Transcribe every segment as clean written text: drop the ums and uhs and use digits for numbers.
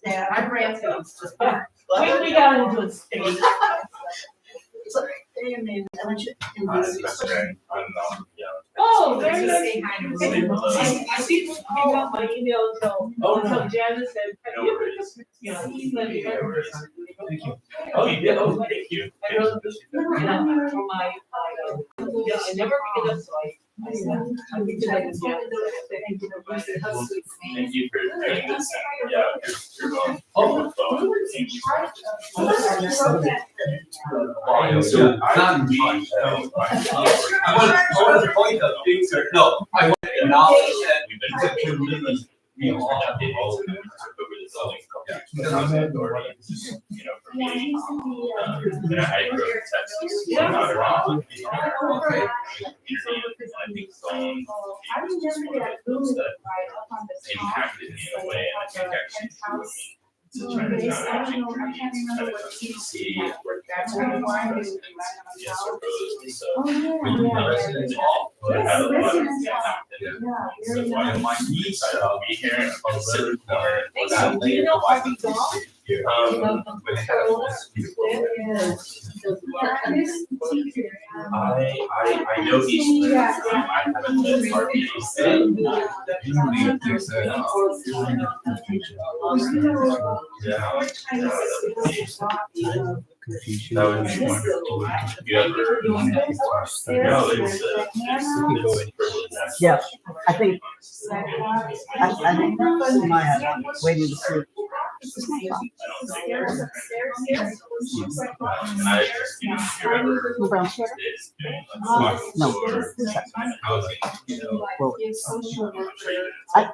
I'm ranting. We got into a stage. Oh, very nice. I see you got my email until Janice said, he's letting me know. Thank you. Oh, you did? Oh, thank you. I wrote this, for my, I never read it up, so I think that I can do it. Thank you for doing this. Yeah, you're welcome. Oh, No, I want to acknowledge that we've been over the selling for me, I grew up in Texas. Yeah. Not around. I think some that impacted me in a way, and I think actually drew me to Chinatown, actually drew me to Chinatown, DC, where Cantonese residents, yes, or rose, so residents all had a lot of impact. So why my niece to be here in a Pacific corner. Do you know Harvey Dahl? I know these things. I haven't met Harvey. That would be wonderful. You ever? No, it's Yeah, I think we might have waiting to see. And I just, if you're ever Brown sugar? No. housing, Well,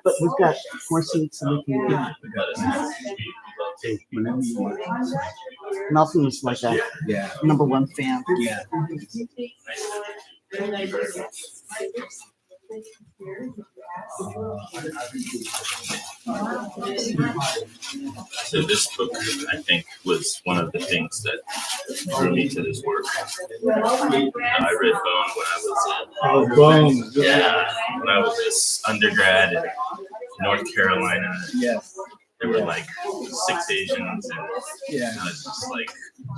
but we've got more seats than we can do. Nelson is like a #1 fan. Yeah. So this book, I think, was one of the things that drew me to this work. I read Bone when I was Bone. when I was this undergrad in North Carolina. Yes. There were like 6 Asians, and Yeah. I was just like,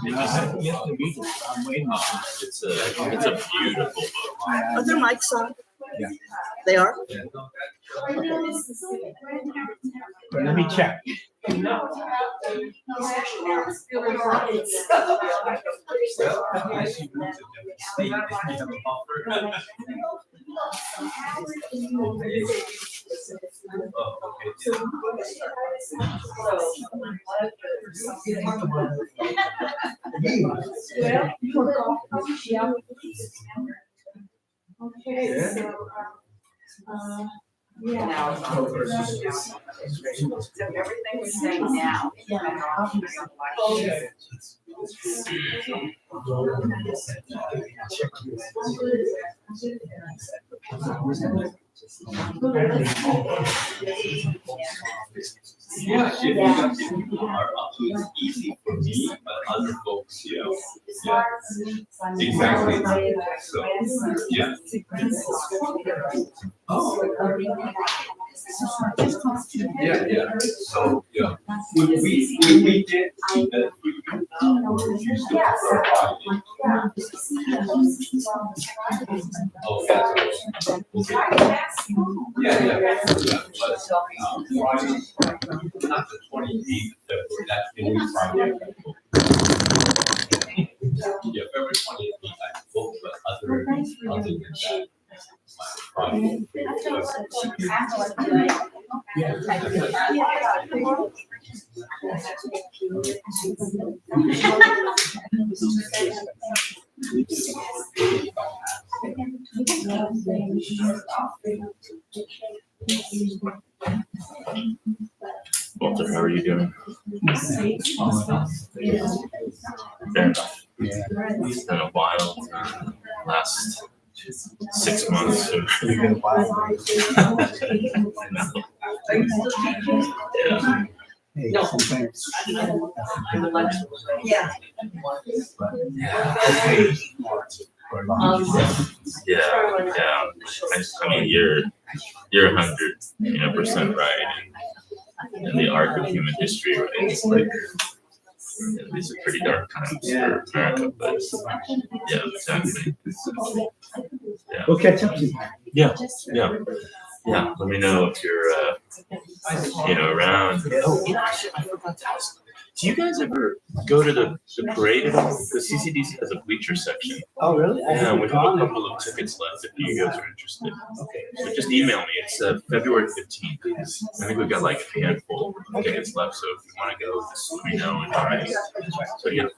You have to read it. I'm waiting. it's a beautiful book. Are their mics on? Yeah. They are? Let me check. Okay, so, yeah. So everything's saying now. Okay. Yeah, it's easy for me, but other folks, yeah, exactly. So, yeah. Yeah. So, yeah. We did keep that. Oh, that's yeah. Friday, not the 28th, that's the new Friday. Yeah, February 28th, I booked, but other than that, Friday. Walter, how are you doing? Fair enough. It's been a while. Last 6 months. Yeah. No. Yeah. Yeah. I mean, you're 100% right. in the arc of human history, right? It's like, these are pretty dark times for America, but yeah, exactly. Yeah. We'll catch up soon. Yeah. Let me know if you're, around. Oh, actually, I forgot to ask. Do you guys ever go to the parade at all? Because CCDC has a bleacher section. Oh, really? Yeah, we have a couple of tickets left if you guys are interested. Okay. So just email me. It's February 15th. I think we've got like a handful of tickets left. So if you want to go, just let me know and try. So yeah.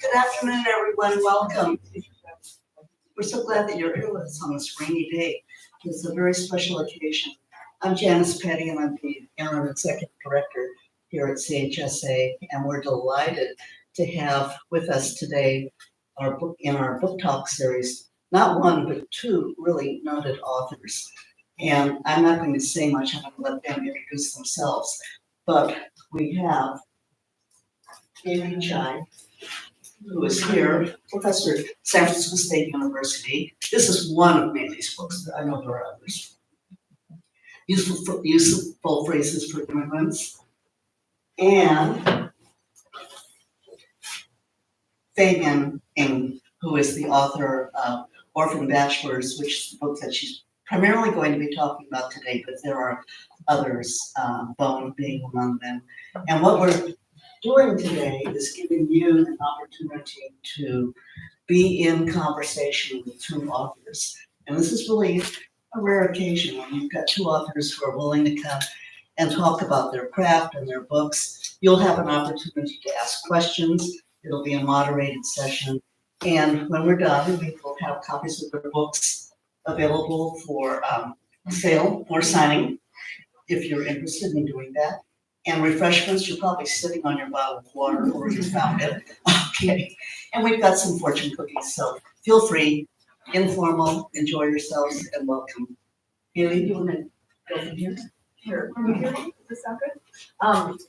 Good afternoon, everyone. Welcome. We're so glad that you're here with us on this rainy day. It's a very special occasion. I'm Janice Petty, and I'm the interim executive director here at CHSA, and we're delighted to have with us today in our book talk series, not one, but two really noted authors. And I'm not going to say much. I'm going to let them introduce themselves. But we have Amy Chai, who is here, professor at San Francisco State University. This is one of Mandy's books. I know there are others. Useful Phrases for Immigrants. And Fae Myenne Ng, who is the author of Orphan Bachelors, which is the book that she's primarily going to be talking about today, but there are others, Bone being among them. And what we're doing today is giving you an opportunity to be in conversation with two authors. And this is really a rare occasion when you've got two authors who are willing to come and talk about their craft and their books. You'll have an opportunity to ask questions. It'll be a moderated session. And when we're done, we will have copies of their books available for sale or signing if you're interested in doing that. And refreshments, you're probably sitting on your bottle of water or you found it. Okay. And we've got some fortune cookies, so feel free, informal, enjoy yourselves, and welcome. Haley, do you want to go from here? Sure. Can you hear me? Does this sound good?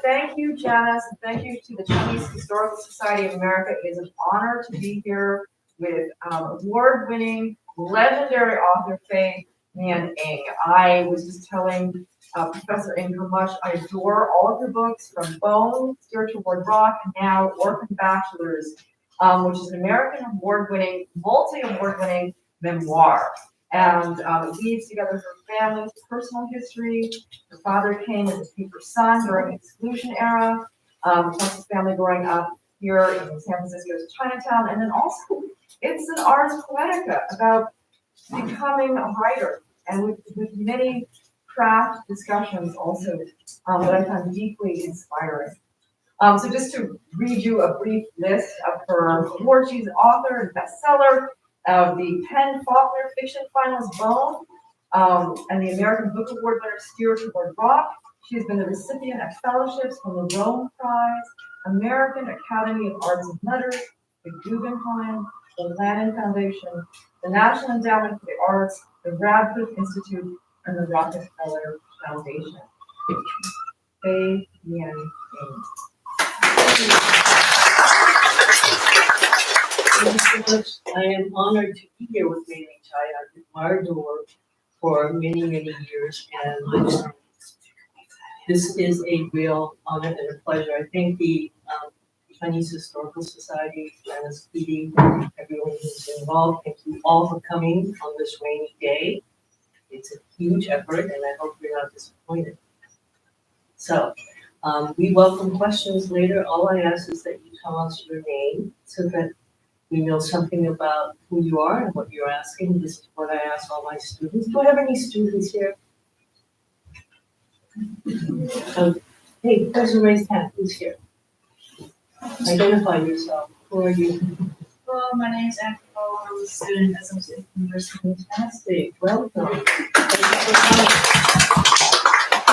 Thank you, Janice, and thank you to the Chinese Historical Society of America. It is an honor to be here with award-winning, legendary author Fae Myenne Ng. I was just telling Professor Ng how much I adore all of your books, from Bone, Steer Toward Rock, and now Orphan Bachelors, which is an American award-winning, multi-award-winning memoir. And it weaves together her family's personal history. Her father came as a paper son during the exclusion era, plus his family growing up here in San Francisco's Chinatown. And then also, it's an ars poetica about becoming a writer, and with many craft discussions also that I found deeply inspiring. So just to read you a brief list of her awards, she's an author and bestseller of the Penn Faulkner fiction finals Bone, and the American Book Award winner Steer Toward Rock. She has been the recipient of fellowships from the Rome Prize, American Academy of Arts and Letters, the Guggenheim, the Lannan Foundation, the National Endowment for the Arts, the Radcliffe Institute, and the Rockefeller Foundation. Fae Myenne Ng. Thank you so much. I am honored to be here with Amy Chai. I've admired her work for many, many years, and this is a real honor and a pleasure. I think the Chinese Historical Society, Janice Petty, everyone who's involved, thank you all for coming on this rainy day. It's a huge effort, and I hope you're not disappointed. So, we welcome questions later. All I ask is that you tell us your name so that we know something about who you are and what you're asking. This is what I ask all my students. Do I have any students here? Hey, there's a raised hand. Who's here? Identify yourself. Who are you? Hello, my name is Anthony. I'm a student at San Francisco University. Fantastic. Welcome.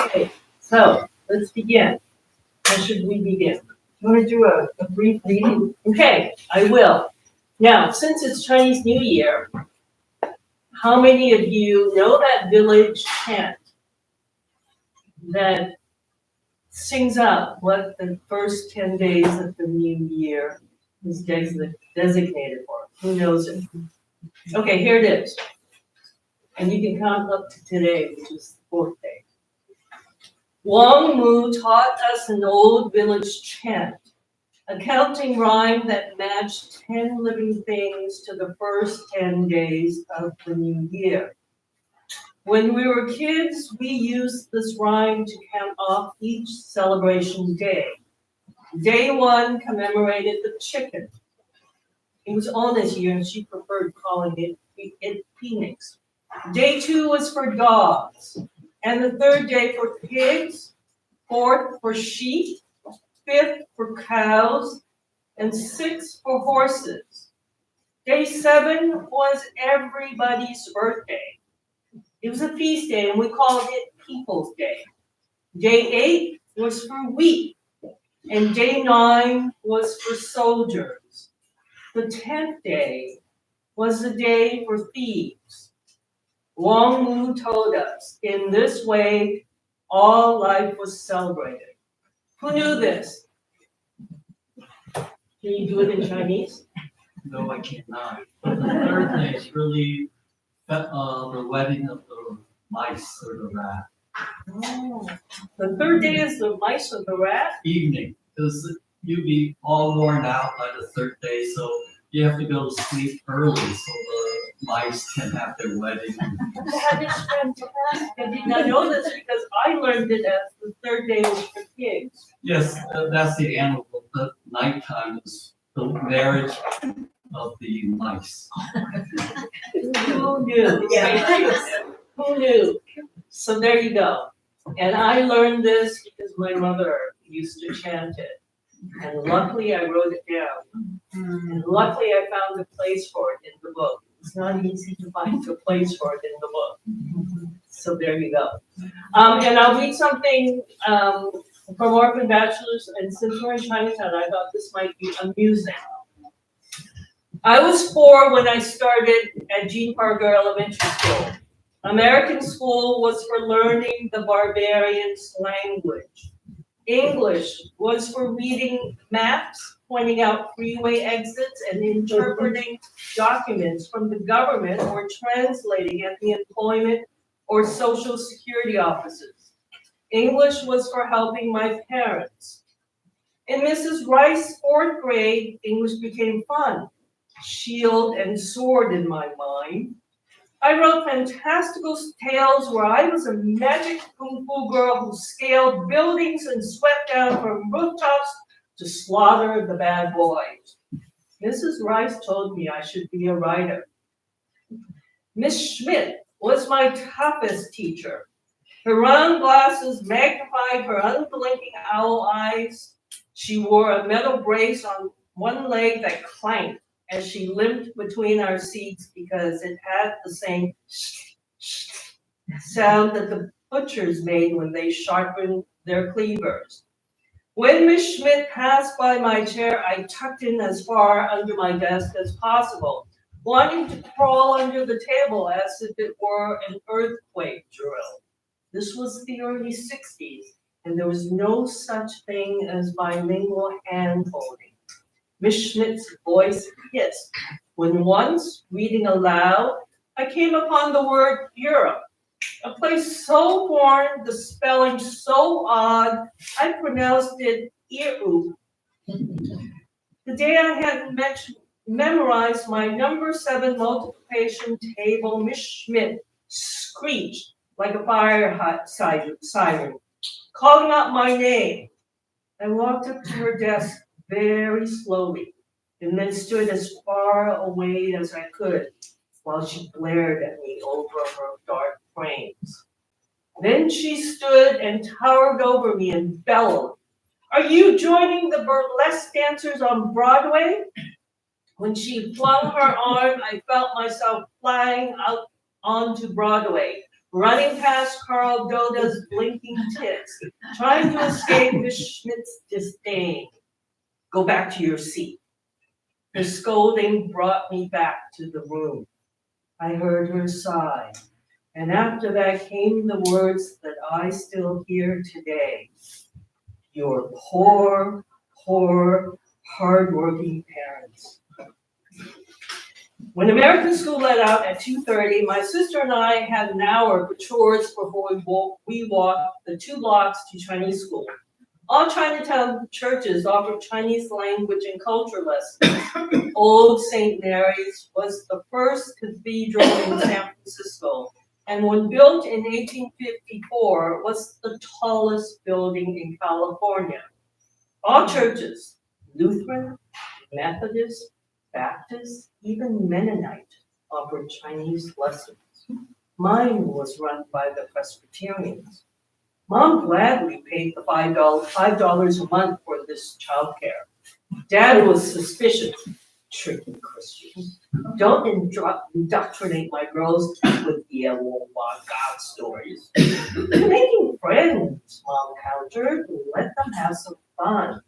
Okay, so let's begin. How should we begin? You want to do a brief reading? Okay, I will. Now, since it's Chinese New Year, how many of you know that village chant that sings out what the first 10 days of the new year is designated for. Who knows it? Okay, here it is. And you can count up to today, which is the fourth day. Wang Mu taught us an old village chant, a counting rhyme that matched 10 living things to the first 10 days of the new year. When we were kids, we used this rhyme to count off each celebration day. Day 1 commemorated the chicken. It was on this year, and she preferred calling it Phoenix. Day 2 was for dogs, and the third day for pigs, fourth for sheep, fifth for cows, and sixth for horses. Day 7 was everybody's birthday. It was a feast day, and we called it People's Day. Day 8 was for wheat, and day 9 was for soldiers. The 10th day was the day for thieves. Wang Mu told us, in this way, all life was celebrated. Who knew this? Can you do it in Chinese? No, I cannot. But the third day is really the wedding of the mice or the rat. Oh, the third day is the mice or the rat? Evening, because you'd be all worn out by the third day, so you have to go to sleep early so the mice can have their wedding. That is fantastic. I did not know this because I learned it as the third day was for pigs. Yes, that's the animal. The nighttime is the marriage of the mice. Who knew? Who knew? So there you go. And I learned this because my mother used to chant it. And luckily I wrote it down. And luckily I found a place for it in the book. It's not easy to find a place for it in the book. So there you go. And I'll read something from Orphan Bachelors, and since we're in Chinatown, I thought this might be amusing. I was 4 when I started at Gene Parker Elementary School. American school was for learning the barbarians' language. English was for reading maps, pointing out freeway exits, and interpreting documents from the government or translating at the employment or social security offices. English was for helping my parents. In Mrs. Rice's 4th grade, English became fun. Shield and sword in my mind. I wrote fantastical tales where I was a magic kung fu girl who scaled buildings and swept down from rooftops to slaughter the bad boys. Mrs. Rice told me I should be a writer. Miss Schmidt was my toughest teacher. Her round glasses magnified her unblinking owl eyes. She wore a metal brace on one leg that clanked as she limped between our seats because it had the same sound that the butchers made when they sharpened their cleavers. When Miss Schmidt passed by my chair, I tucked in as far under my desk as possible, wanting to crawl under the table as if it were an earthquake drill. This was the early 60s, and there was no such thing as bilingual hand-holding. Miss Schmidt's voice hissed when once, reading aloud, I came upon the word Europe, a place so foreign, the spelling so odd, I pronounced it Iru. The day I had memorized my number 7 multiplication table, Miss Schmidt screeched like a fire siren, calling out my name. I walked up to her desk very slowly, and then stood as far away as I could while she glared at me over her dark frames. Then she stood and towered over me and bellowed, "Are you joining the burlesque dancers on Broadway?" When she flung her arm, I felt myself flying out onto Broadway, running past Carl Doda's blinking tits, trying to escape Miss Schmidt's disdain. "Go back to your seat." Her scolding brought me back to the room. I heard her sigh, and after that came the words that I still hear today. your poor, hardworking parents. When American school let out at 2:30, my sister and I had an hour for chores before we walked the 2 blocks to Chinese school. All Chinatown churches offered Chinese language and culture lessons. Old St. Mary's was the first cathedral in San Francisco, and when built in 1854, was the tallest building in California. All churches, Lutheran, Methodist, Baptist, even Mennonite, offered Chinese lessons. Mine was run by the Presbyterians. Mom gladly paid the $5 a month for this childcare. Dad was suspicious. Tricky Christians. Don't indoctrinate my girls with the God stories. They're making friends, Mom countered. Let them have some fun.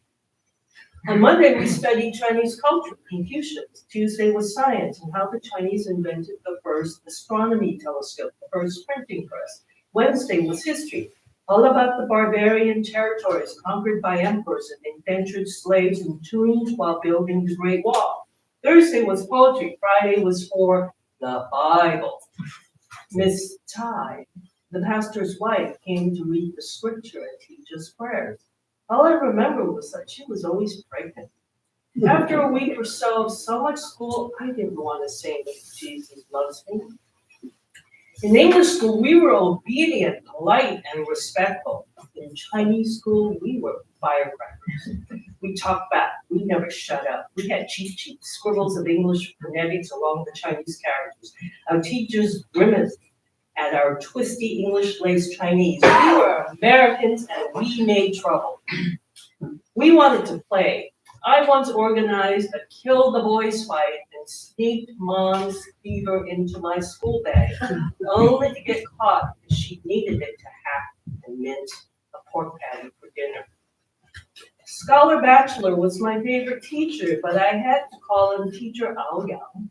On Monday, we studied Chinese culture, Confucius. Tuesday was science and how the Chinese invented the first astronomy telescope, the first printing press. Wednesday was history, all about the barbarian territories conquered by emperors and indentured slaves entombed while building the Great Wall. Thursday was poetry. Friday was for the Bible. Miss Tai, the pastor's wife, came to read the scripture and teach us prayers. All I remember was that she was always pregnant. After a week or so of so much school, I didn't want to say that Jesus loves me. In English school, we were obedient, polite, and respectful. In Chinese school, we were firecrackers. We talked back. We never shut up. We had cheat sheets, scribbles of English phonetics along the Chinese characters. Our teachers grimaced at our twisty English-laced Chinese. We were Americans and we made trouble. We wanted to play. I once organized a kill the boys fight and sneaked Mom's fever into my school bag, only to get caught because she needed it to hack and mint a pork patty for dinner. Scholar Bachelor was my favorite teacher, but I had to call him Teacher Aoyang.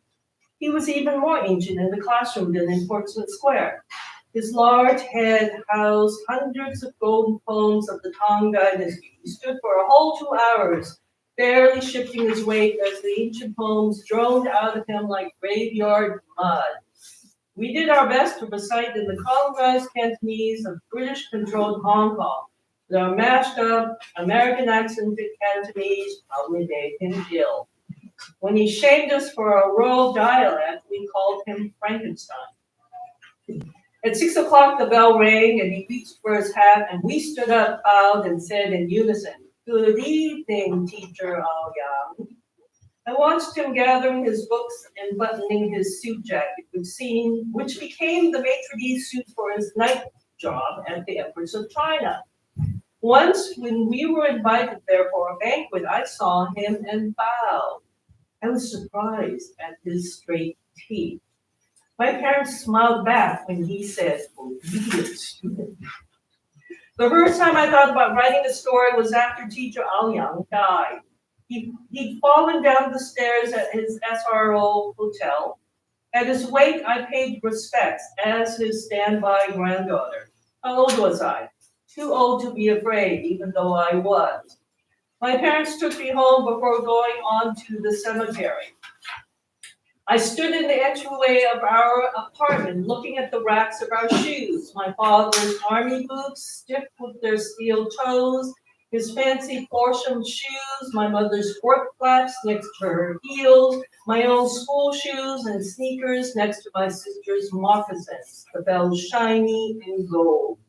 He was even more ancient in the classroom than in Portsmouth Square. His large head housed hundreds of golden poems of the Tang Dynasty. He stood for a whole 2 hours, barely shifting his weight as the ancient poems droned out of him like graveyard mud. We did our best to recite in the colonized Cantonese of British-controlled Hong Kong. With our mashed up American accented Cantonese probably made him ill. When he shamed us for our rural dialect, we called him Frankenstein. At 6 o'clock, the bell rang and he reached for his hat, and we stood up, bowed, and said in unison, "Good evening, Teacher Aoyang." I watched him gathering his books and buttoning his suit jacket, which became the maitre d' suit for his night job at the Empress of China. Once, when we were invited there for a banquet, I saw him and bowed. I was surprised at his straight teeth. My parents smiled back when he said, "Obedient student." The first time I thought about writing a story was after Teacher Aoyang died. He'd fallen down the stairs at his SRO hotel. At his wake, I paid respects as his standby granddaughter. How old was I? Too old to be afraid, even though I was. My parents took me home before going on to the cemetery. I stood in the entryway of our apartment looking at the racks of our shoes. My father's army boots, stiff with their steel toes, his fancy Forsham shoes, my mother's work flats next to her heels, my own school shoes and sneakers next to my sister's moccasins, the bells shiny and gold,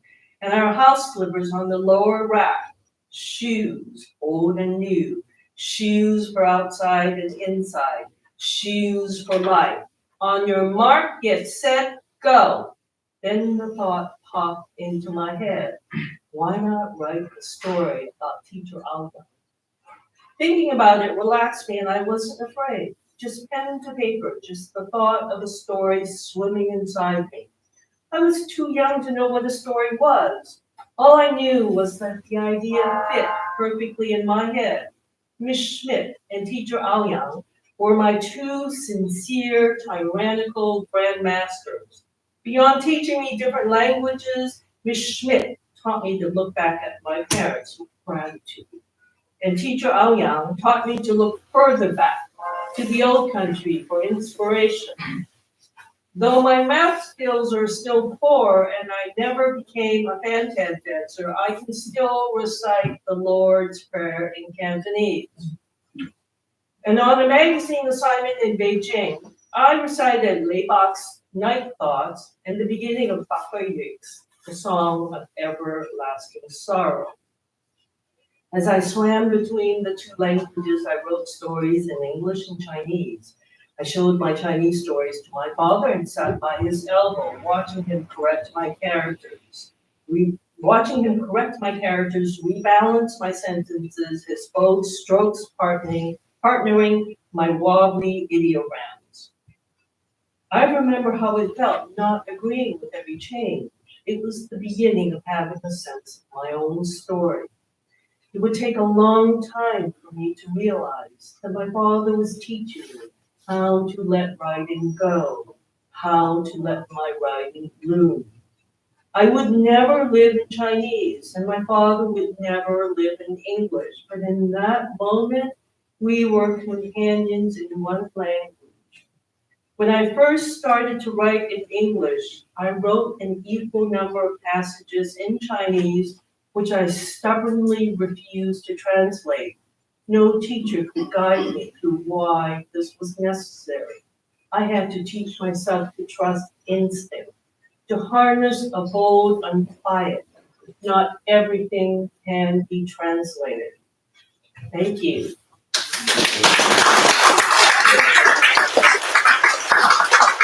and our house slippers on the lower rack. Shoes, old and new, shoes for outside and inside, shoes for life. On your mark, get set, go. Then the thought popped into my head. Why not write a story about Teacher Aoyang? Thinking about it relaxed me and I wasn't afraid. Just pen to paper, just the thought of a story swimming inside me. I was too young to know what a story was. All I knew was that the idea fit perfectly in my head. Miss Schmidt and Teacher Aoyang were my two sincere, tyrannical grandmasters. Beyond teaching me different languages, Miss Schmidt taught me to look back at my parents, gratitude. And teacher Aoyang taught me to look further back to the old country for inspiration. Though my math skills are still poor and I never became a fan-tan dancer, I can still recite the Lord's Prayer in Cantonese. And on a magazine assignment in Beijing, I recited Leibach's Night Thoughts and the beginning of Fae Myenne Ng, the Song of Everlasting Sorrow. As I swam between the two languages, I wrote stories in English and Chinese. I showed my Chinese stories to my father and sat by his elbow, watching him correct my characters. Rebalance my sentences, his bold strokes partnering my wobbly ideograms. I remember how it felt not agreeing with every change. It was the beginning of having a sense of my own story. It would take a long time for me to realize that my father was teaching me how to let writing go, how to let my writing bloom. I would never live in Chinese, and my father would never live in English, but in that moment, we were companions in one language. When I first started to write in English, I wrote an equal number of passages in Chinese, which I stubbornly refused to translate. No teacher could guide me through why this was necessary. I had to teach myself to trust instinct, to harness a bold unquiet. Not everything can be translated. Thank you.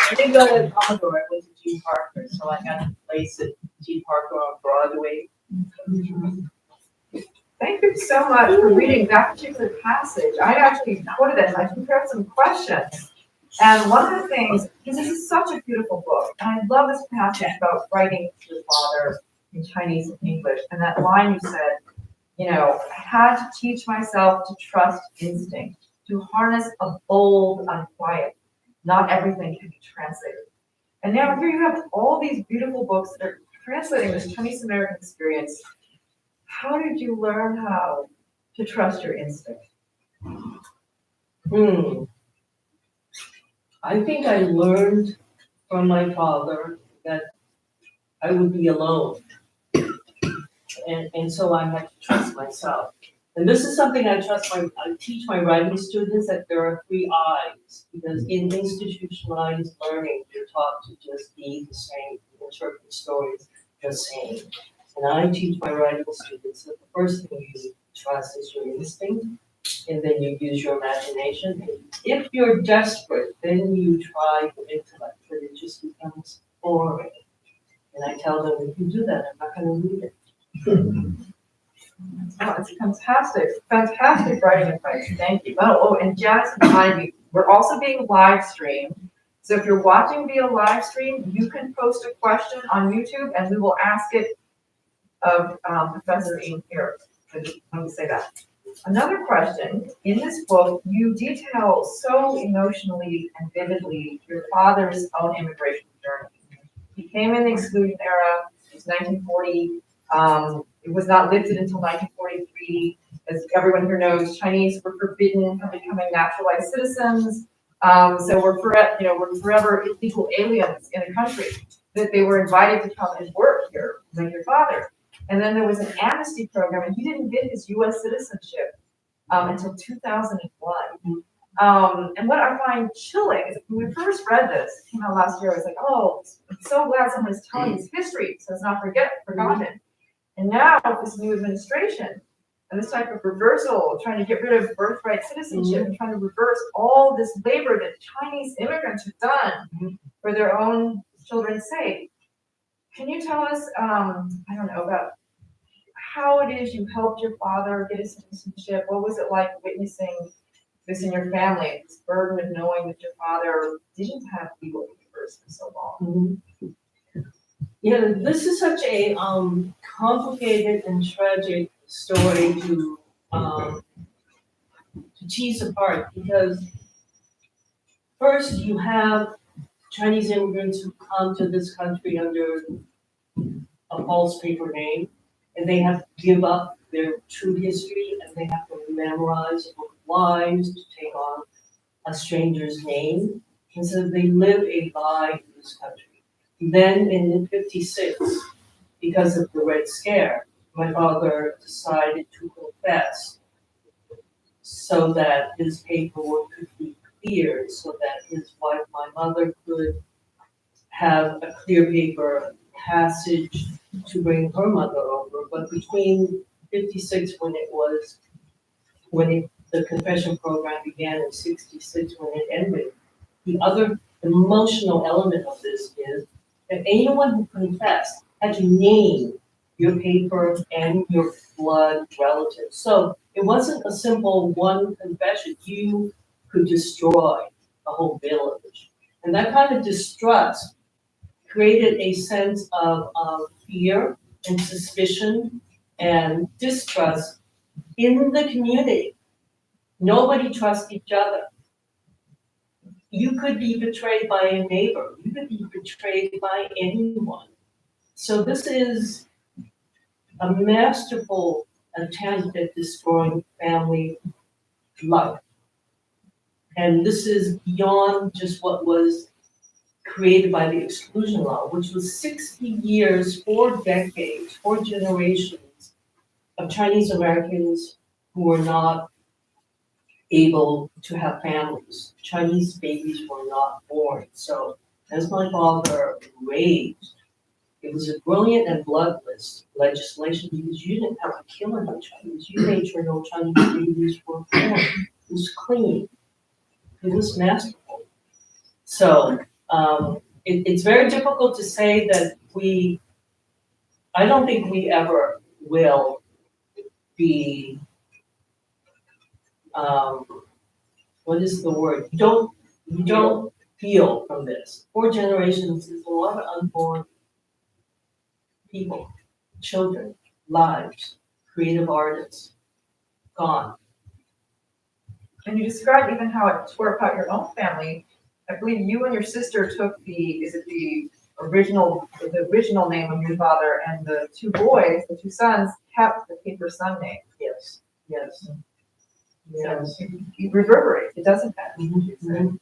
I didn't go to Commodore, I went to G. Parker, so I got to place at G. Parker on Broadway. Thank you so much for reading that particular passage. I actually quoted it and I prepared some questions. And one of the things, because this is such a beautiful book, and I love this passage about writing to your father in Chinese and English, and that line you said, you know, I had to teach myself to trust instinct, to harness a bold unquiet. Not everything can be translated. And now here you have all these beautiful books that are translating this Chinese American experience. How did you learn how to trust your instinct? I think I learned from my father that I would be alone. And so I had to trust myself. And this is something I teach my writing students, that there are 3 I's, because in institutionalized learning, you're taught to just be the same, interpret stories the same. And I teach my writing students that the first thing you trust is your instinct, and then you use your imagination. And if you're desperate, then you try your intellect, but it just becomes boring. And I tell them, if you do that, I'm not going to read it. Oh, it's fantastic writing advice. Thank you. Oh, and Jazz and Ivy, we're also being live streamed. So if you're watching via live stream, you can post a question on YouTube and we will ask it of Professor Ng here. Let me say that. Another question, in this book, you detail so emotionally and vividly your father's own immigration journey. He came in the exclusion era, it was 1940. It was not lifted until 1943. As everyone here knows, Chinese were forbidden from becoming naturalized citizens. So we're forever illegal aliens in a country that they were invited to come and work here, like your father. And then there was an amnesty program, and he didn't get his U.S. citizenship until 2001. And what I find chilling is when we first read this, it came out last year, I was like, oh, I'm so glad someone is telling his history so it's not forgotten. And now with this new administration and this type of reversal, trying to get rid of birthright citizenship and trying to reverse all this labor that Chinese immigrants have done for their own children's sake. Can you tell us, about how it is you helped your father get his citizenship? What was it like witnessing this in your family, this burden of knowing that your father didn't have legal papers for so long? Yeah, this is such a complicated and tragic story to tease apart, because first you have Chinese immigrants who come to this country under a false paper name, and they have to give up their true history, and they have to memorize a book of lives to take on a stranger's name. And so they live a lie in this country. Then in '56, because of the Red Scare, my father decided to confess so that his paperwork could be cleared, so that his wife, my mother, could have a clear paper passage to bring her mother over. But between '56, the confession program began, in '66 when it ended, the other emotional element of this is that anyone who confessed had to name your paper and your blood relatives. So it wasn't a simple one confession. You could destroy a whole village. And that kind of distrust created a sense of fear and suspicion and distrust in the community. Nobody trusts each other. You could be betrayed by a neighbor. You could be betrayed by anyone. So this is a masterful attempt at destroying family life. And this is beyond just what was created by the exclusion law, which was 60 years, 4 decades, 4 generations of Chinese Americans who were not able to have families. Chinese babies were not born. So as my father raised, it was a brilliant and bloodless legislation because you didn't have to kill any Chinese. You made sure no Chinese babies were born. It was clean. It was masterful. So it's very difficult to say that I don't think we ever will be, what is the word? You don't heal from this. 4 generations is a lot of unborn people, children, lives, creative artists, gone. And you described even how it tore apart your own family. I believe you and your sister took the original name of your father, and the 2 boys, the 2 sons, kept the paper son name. Yes. So it reverberates, it doesn't matter. Mm-hmm.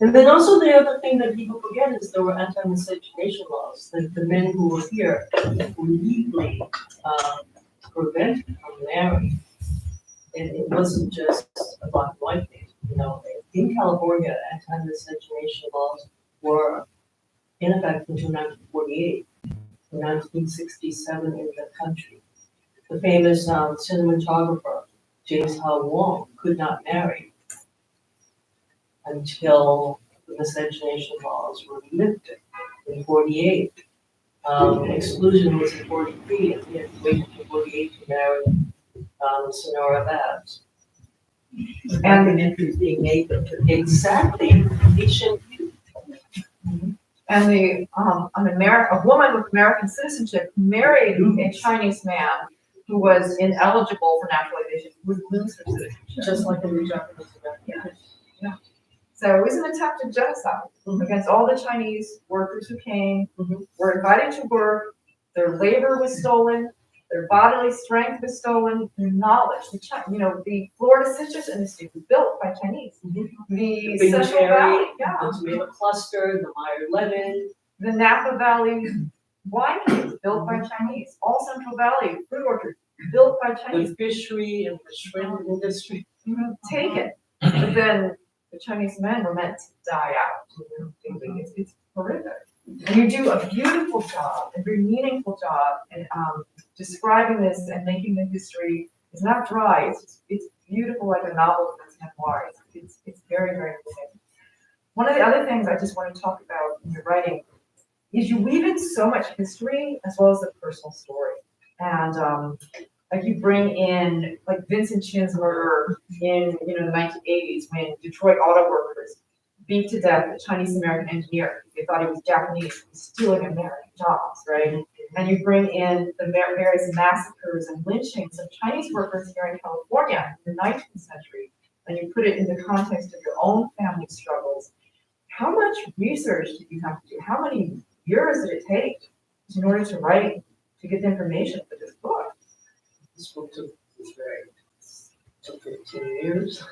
And then also the other thing that people forget is there were anti-miscegenation laws. The men who were here were legally prevented from marrying. And it wasn't just a black and white thing. In California, anti-miscegenation laws were in effect until 1948, 1967 in the country. The famous cinematographer, James Howell, could not marry until the miscegenation laws were lifted in '48. Exclusion was in '43, and he had to wait until '48 to marry Sonora Babs. And the entries being made exactly. And a woman with American citizenship married a Chinese man who was ineligible for naturalization, would lose her citizenship. Just like in the Japanese American. Yeah. So it was an attempt at genocide against all the Chinese workers who came, were invited to work, their labor was stolen, their bodily strength was stolen, their knowledge. The Florida citrus industry was built by Chinese. The Central Valley, the tomato cluster, the Meyer-Levin, the Napa Valley wineries built by Chinese. All Central Valley fruit orchards built by Chinese. the fishery and the shrimp industry. Taken. But then the Chinese men were meant to die out. It's horrific. And you do a beautiful job, a very meaningful job in describing this and making the history. It's not dry. It's beautiful, like a novel that's memoir. It's very, very moving. One of the other things I just want to talk about in your writing is you weave in so much history as well as the personal story. And like you bring in like Vincent Chin's murder in the 1980s when Detroit auto workers beat to death a Chinese American engineer. They thought he was Japanese, he was stealing American jobs, right? And you bring in the various massacres and lynchings of Chinese workers here in California in the 19th century, and you put it in the context of your own family struggles. How much research did you have to do? How many years did it take in order to write, to get the information for this book? this book took 15 years.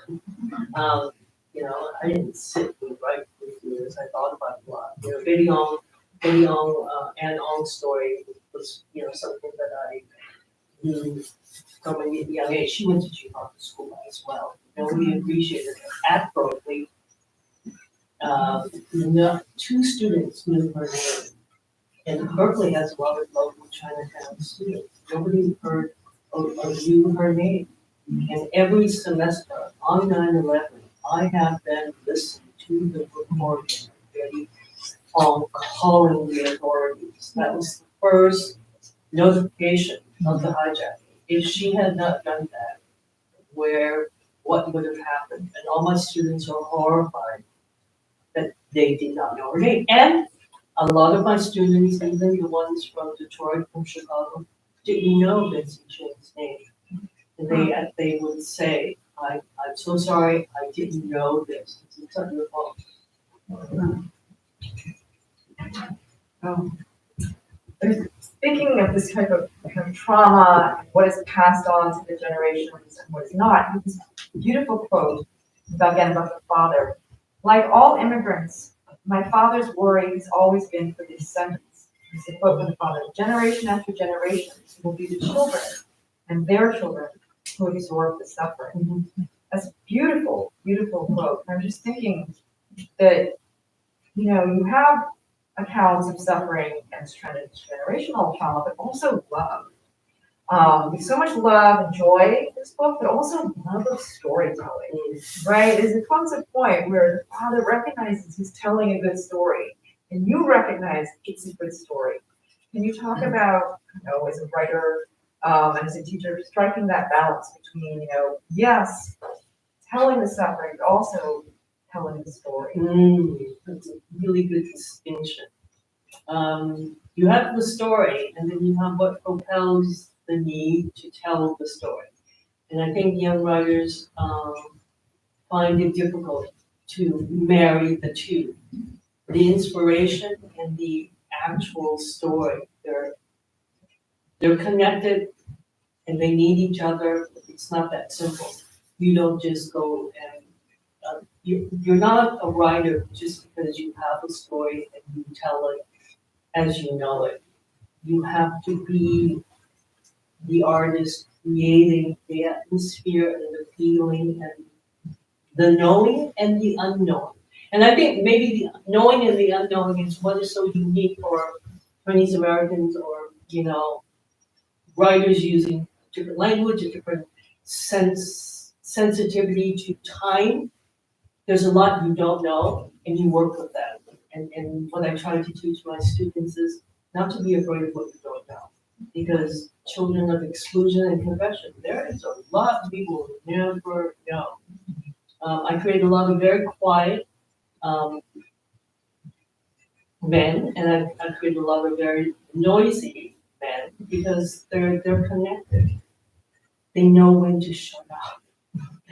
You know, I didn't sit and write for years. I thought about it a lot. You know, Fae Myenne Ng's story was, you know, something that I knew from a young age. She went to Chicago school as well. And we appreciated her. At Berkeley, two students knew her name. And Berkeley has a lot of local Chinatown students. Nobody heard or knew her name. And every semester on 9/11, I have been listening to the recording on calling the authorities. That was the first notification of the hijacking. If she had not done that, what would have happened? And all my students are horrified that they did not know her name. And a lot of my students, even the ones from Detroit, from Chicago, didn't know Vincent Chin's name. And they would say, I'm so sorry, I didn't know this. It's not your fault. Speaking of this type of kind of trauma, what is passed on to the generations and what is not, this beautiful quote about the father. Like all immigrants, my father's worry has always been for the descendants. It's a quote from the father. Generation after generation, it will be the children and their children who absorb the suffering. That's a beautiful, beautiful quote. I'm just thinking that, you know, you have accounts of suffering and generational trauma, but also love. There's so much love and joy in this book, but also love of storytelling, right? There comes a point where the father recognizes he's telling a good story, and you recognize it's a good story. Can you talk about, you know, as a writer and as a teacher, striking that balance between, you know, yes, telling the suffering, but also telling the story? That's a really good distinction. You have the story, and then you have what propels the need to tell the story. And I think young writers find it difficult to marry the two. The inspiration and the actual story, they're connected and they need each other. It's not that simple. You don't just go and you're not a writer just because you have a story and you tell it as you know it. You have to be the artist creating the atmosphere and the feeling and the knowing and the unknowing. And I think maybe the knowing and the unknowing is what is so unique for Chinese Americans, or, you know, writers using different language, a different sensitivity to time. There's a lot you don't know, and you work with that. And what I try to teach my students is not to be afraid of what you don't know. Because children of exclusion and confession, there is a lot people never know. I create a lot of very quiet men, and I create a lot of very noisy men because they're connected. They know when to shut up.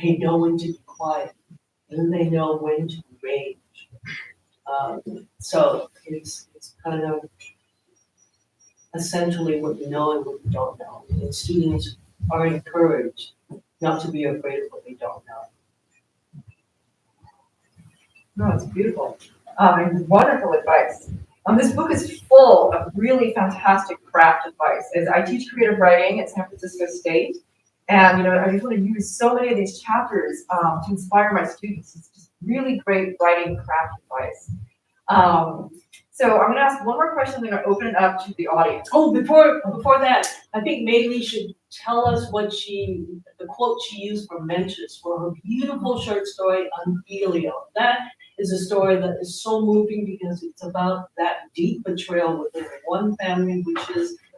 They know when to be quiet. And they know when to rage. So it's kind of essentially what you know and what you don't know. And students are encouraged not to be afraid of what they don't know. No, it's beautiful. And wonderful advice. This book is full of really fantastic craft advice. As I teach creative writing at San Francisco State, and, you know, I just want to use so many of these chapters to inspire my students. It's just really great writing craft advice. So I'm going to ask one more question, I'm going to open it up to the audience. Oh, before that, I think Maylee should tell us what the quote she used for Mencius for her beautiful short story on Elio. That is a story that is so moving because it's about that deep betrayal within one family, which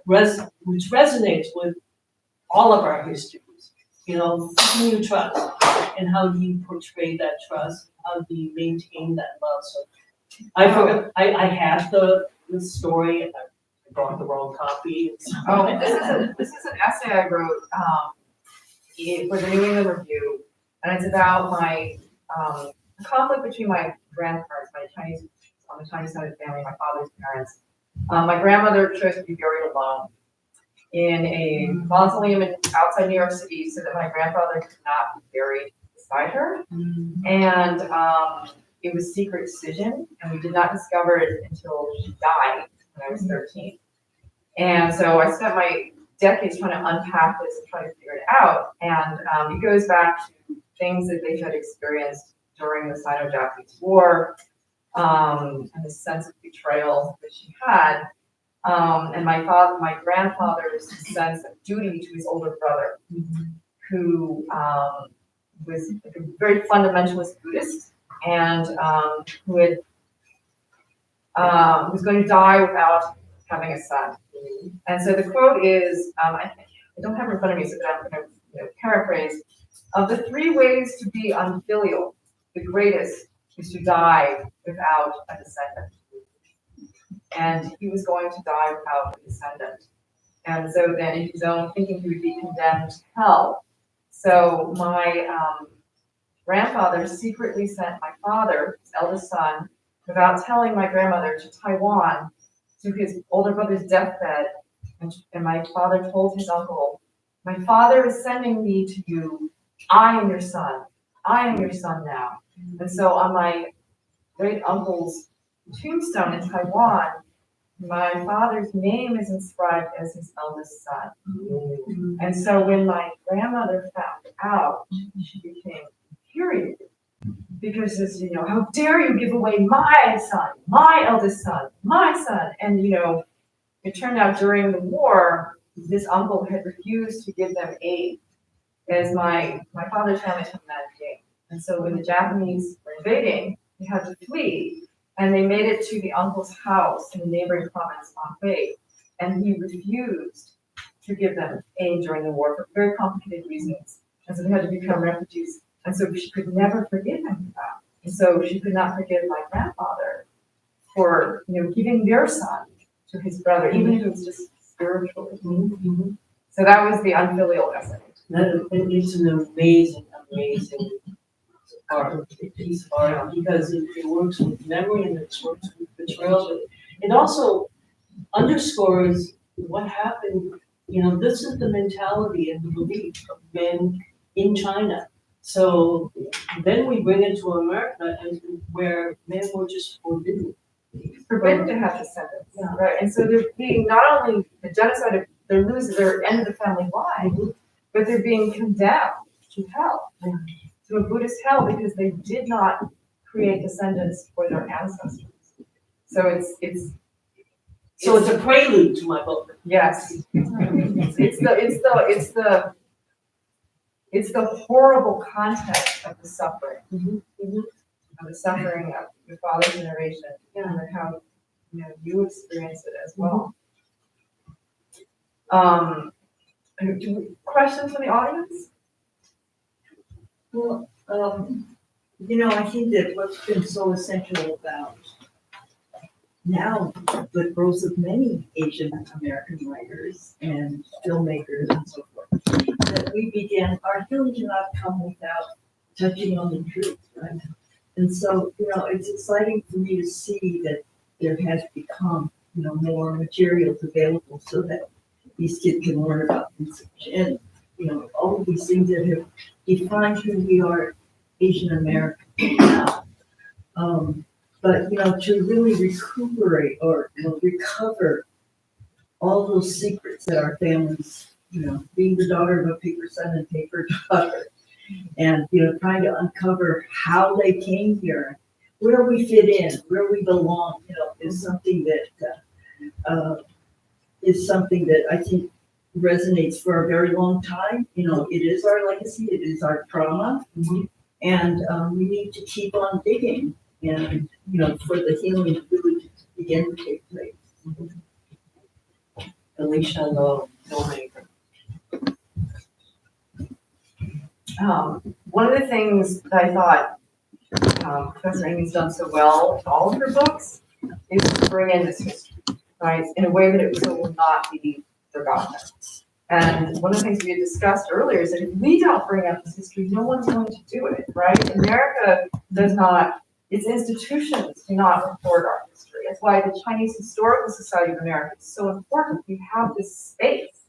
resonates with all of our histories. You know, who you trust and how do you portray that trust? How do you maintain that love? So I forgot. I had the story, and I brought the wrong copy. Oh, this is an essay I wrote for the New England Review, and it's about my conflict between my grandparents, on the Chinese side of the family, my father's parents. My grandmother chose to be buried alone, in a mausoleum outside New York City so that my grandfather could not be buried beside her. And it was secret decision, and we did not discover it until she died when I was 13. And so I spent my decades trying to unpack this and trying to figure it out. And it goes back to things that they had experienced during the Sino-Japanese War, and the sense of betrayal that she had. And my grandfather's sense of duty to his older brother, who was like a very fundamentalist Buddhist, and who had was going to die without having a son. And so the quote is, I don't have it in front of me, so I'm going to paraphrase. Of the 3 ways to be unfilial, the greatest is to die without a descendant. And he was going to die without a descendant. And so then in his own thinking, he would be condemned to hell. So my grandfather secretly sent my father, his eldest son, without telling my grandmother, to Taiwan, to his older brother's deathbed. And my father told his uncle, my father is sending me to you. I am your son. I am your son now. And so on my great uncle's tombstone in Taiwan, my father's name is inscribed as his eldest son. And so when my grandmother found out, she became infuriated. Because it's, how dare you give away my son, my eldest son, my son. And, it turned out during the war, this uncle had refused to give them aid, as my father's family took that game. And so when the Japanese were invading, they had to flee, and they made it to the uncle's house in the neighboring province of Fae, and he refused to give them aid during the war for very complicated reasons. And so they had to become refugees. And so she could never forgive him for that. And so she could not forgive my grandfather for, giving their son to his brother, even if it was just spiritually. So that was the unfilial essay. It's an amazing art, piece of art, because it works with memory and it works with betrayal. But it also underscores what happened. This is the mentality and the belief of men in China. So then we bring it to America, where men were just forbidden to have descendants, right? And so they're being not only the genocide of they're losing their end of the family line, but they're being condemned to hell, to a Buddhist hell, because they did not create descendants for their ancestors. So it's a prelude to my book. Yes, it's the horrible context of the suffering, of the suffering of your father's generation, and how you experience it as well. Questions from the audience? Well, I think that what's been so essential about now the growth of many Asian American writers and filmmakers and so forth, that our healing cannot come without touching on the truth, right? And so, it's exciting for me to see that there has become, more materials available so that these kids can learn about research and, all of these things that have defined who we are Asian American now. But, to really recuperate or recover all those secrets that our families, being the daughter of a paper son and paper daughter, and, trying to uncover how they came here, where we fit in, where we belong, is something that I think resonates for a very long time. It is our legacy, it is our trauma, and we need to keep on digging, and, for the healing to really begin to take place. Alicia Lowe, filmmaker. One of the things that I thought Professor Ng's done so well in all of her books is to bring in this history, right, in a way that it will not be forgotten. And one of the things we had discussed earlier is that if we don't bring up this history, no one's going to do it, right? America does not, its institutions do not record our history. That's why the Chinese Historical Society of America is so important. We have this space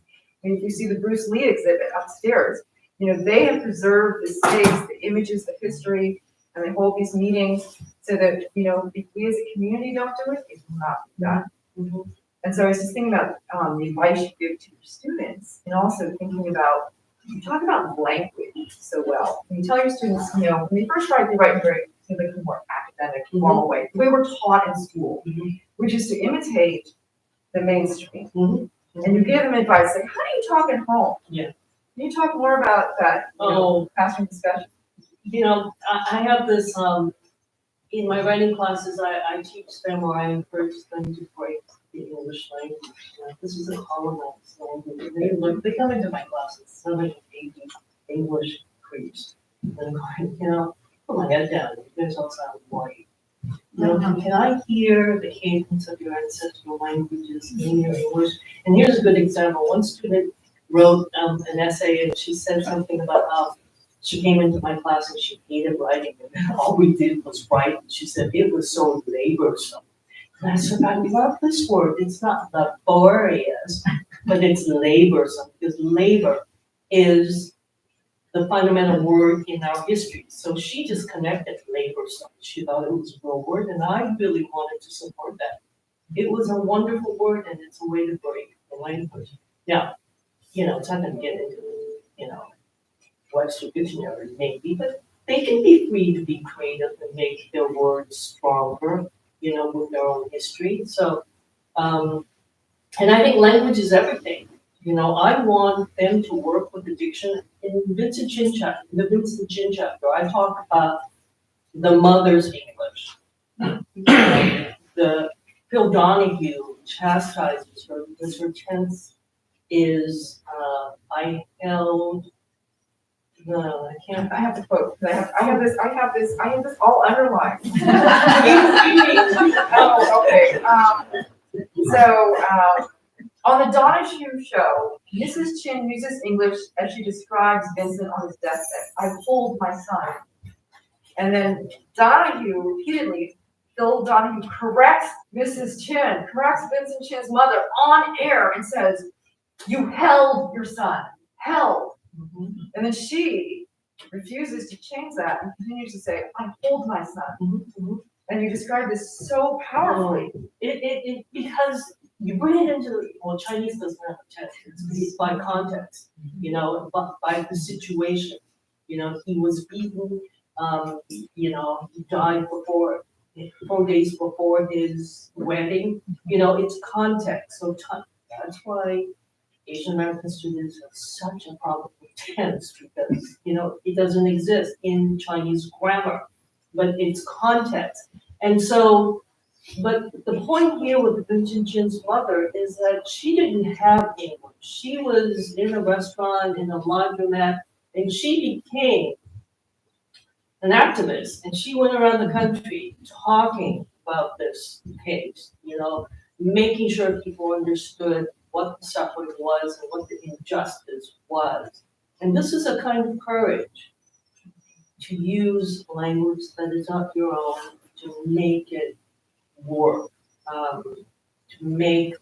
mean, if you see the Bruce Lee exhibit upstairs, they have preserved the space, the images, the history, and they hold these meetings so that, if we as a community don't do it, it will not be done. Mhm. And so I was just thinking about the advice you give to your students, and also thinking about, you talk about language so well. When you tell your students, when they first write, they write in very more academic, formal way, the way we're taught in school, which is to imitate the mainstream. And you give them advice, like, how do you talk at home? Yeah. Can you talk more about that, classroom discussion? I have this, in my writing classes, I teach them, or I encourage them to break the English language. This is a colonized language. They come into my classes, 7, 8 English creeps. And I'm going, put my head down, you guys all sound white. Can I hear the cadence of your ancestral languages in your English? And here's a good example. One student wrote an essay, and she said something about how she came into my class and she hated writing, and all we did was write. And she said it was so laborsome. And I said, I love this word. It's not laborious, but it's laborsome, because labor is the fundamental word in our history. So she just connected laborsome. She thought it was a real word, and I really wanted to support that. It was a wonderful word, and it's a way to break the language. Now, it's not going to get into, Webster Dictionary maybe, but they can be free to be creative and make their words stronger, with their own history. So, and I think language is everything. I want them to work with the diction. In the Vincent Chin chapter, I talk about the mother's English. The Phil Donahue chastises her because her tense is, I held I have to quote, because I have this all underlined. Oh, okay. On the Donahue show, Mrs. Chin uses English as she describes Vincent on his deathbed. I hold my son. And then Donahue repeatedly, Phil Donahue corrects Mrs. Chin, corrects Vincent Chin's mother on air and says, "You held your son, held." And then she refuses to change that and continues to say, "I hold my son." And you describe this so powerfully. Because you bring it into, Chinese doesn't have a text, it's by context, by the situation. He was beaten, he died 4 days before his wedding. It's context. So that's why Asian American students have such a problem with tense, because, it doesn't exist in Chinese grammar, but it's context. And so, but the point here with Vincent Chin's mother is that she didn't have English. She was in a restaurant, in a laundromat, and she became an activist, and she went around the country talking about this case, making sure people understood what the suffering was and what the injustice was. And this is a kind of courage to use language that is not your own, to make it work, to make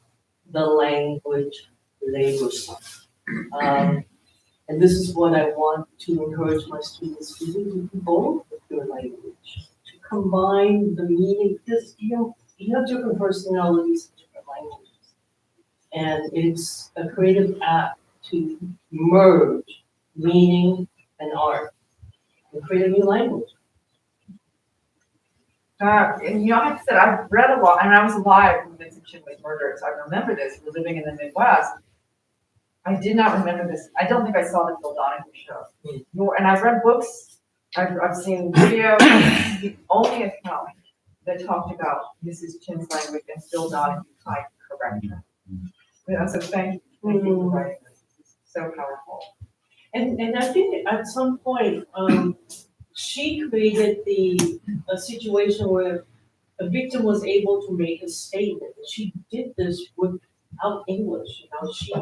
the language laborsome. And this is what I want to encourage my students to do, to be bold with their language, to combine the meaning, because you have different personalities, different languages. And it's a creative act to merge meaning and art and create a new language. And I have to say, I've read a lot, and I was alive when Vincent Chin was murdered, so I remember this. We're living in the Midwest. I did not remember this. I don't think I saw the Phil Donahue show. And I've read books, I've seen videos. The only account that talked about Mrs. Chin's language and Phil Donahue trying to correct her. So thank you for writing this. It's so powerful. And I think at some point, she created a situation where a victim was able to make a statement. She did this without English. She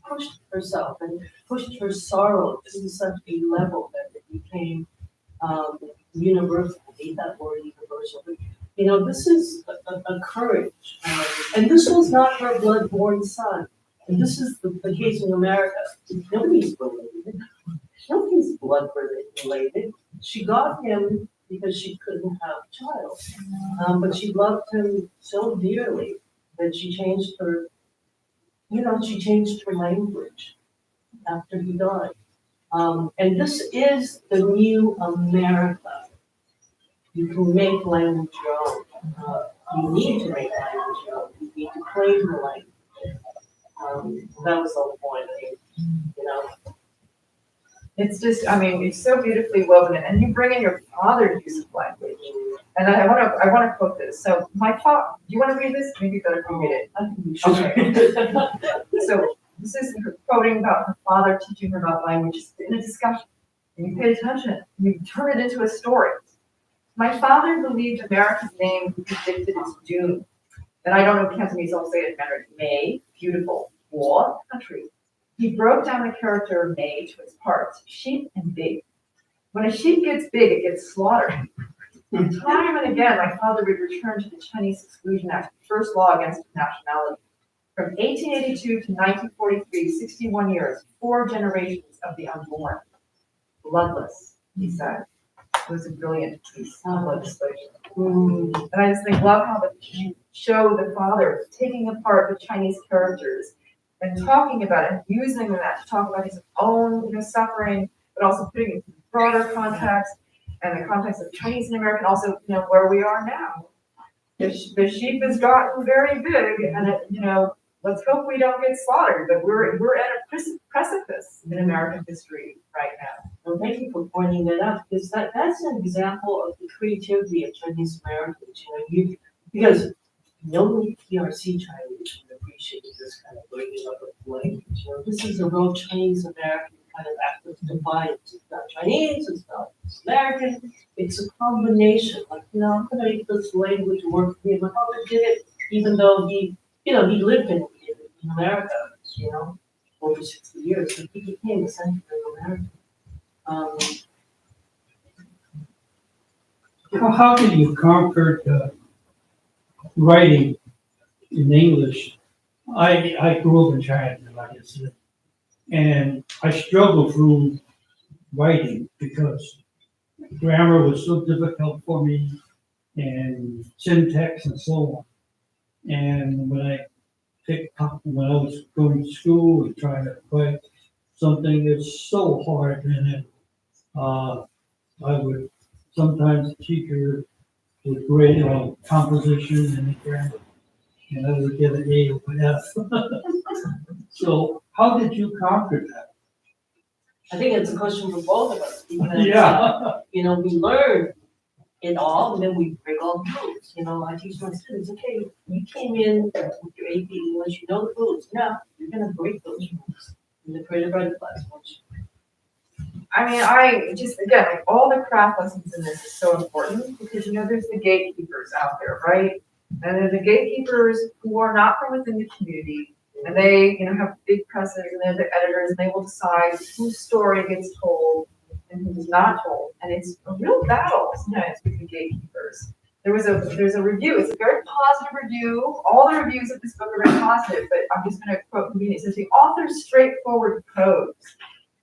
pushed herself and pushed her sorrow to such a level that it became universal. I hate that word, universal. But, this is a courage. And this was not her blood-born son. And this is the case in America. Nobody's related. Nobody's blood related. She got him because she couldn't have a child. But she loved him so dearly that she changed her, she changed her language after he died. And this is the new America. You can make language your own. You need to make language your own. You need to claim the language. That was the whole point, It's just, it's so beautifully woven, and you bring in your father's use of language. And I want to quote this. So my father, do you want to read this? Maybe better if you read it. Okay. So this is her quoting about her father teaching her about language in a discussion. And you pay attention, and you turn it into a story. My father believed America's name predicted its doom. And I don't know if Cantonese will say it in Mandarin. May, beautiful, war, country. He broke down the character of May to its parts, sheep and big. When a sheep gets big, it gets slaughtered. Time and again, my father would return to the Chinese Exclusion Act, the first law against nationality. From 1882 to 1943, 61 years, 4 generations of the unborn. Bloodless, he said. It was a brilliant piece of legislation. And I just love how you show the father taking apart the Chinese characters and talking about it and using that to talk about his own suffering, but also putting it in broader context and the context of Chinese and American, also where we are now. The sheep has gotten very big, and let's hope we don't get slaughtered. But we're at a precipice in American history right now. Well, thank you for pointing that out, because that's an example of the creativity of Chinese Americans. Because no PRC Chinese would appreciate this kind of breaking up of language. This is a real Chinese American kind of act of defiance. It's not Chinese, it's not American, it's a combination. I'm gonna make this language work for me. My father did it, even though he lived in America, over 60 years, so he became essentially American. How did you conquer writing in English? I grew up in Chinatown, like I said, and I struggled through writing because grammar was so difficult for me, and syntax and so on. And when I was going to school and trying to write something that's so hard, and I would sometimes the teacher would grade on composition and grammar, and I would get an A or an F. So how did you conquer that? I think it's a question for both of us. Because, we learn it all, and then we break all the rules. I teach my students, okay, you came in with your AP English, you know the rules. Now you're going to break those rules in the creative writing class. I just, again, all the craft lessons in this is so important because, there's the gatekeepers out there, right? And there's the gatekeepers who are not from within the community, and they, have big presses, and they're the editors, and they will decide whose story gets told and who's not told. And it's a real battle sometimes with the gatekeepers. There's a review. It's a very positive review. All the reviews of this book are very positive, but I'm just going to quote from me. It says, the author's straightforward prose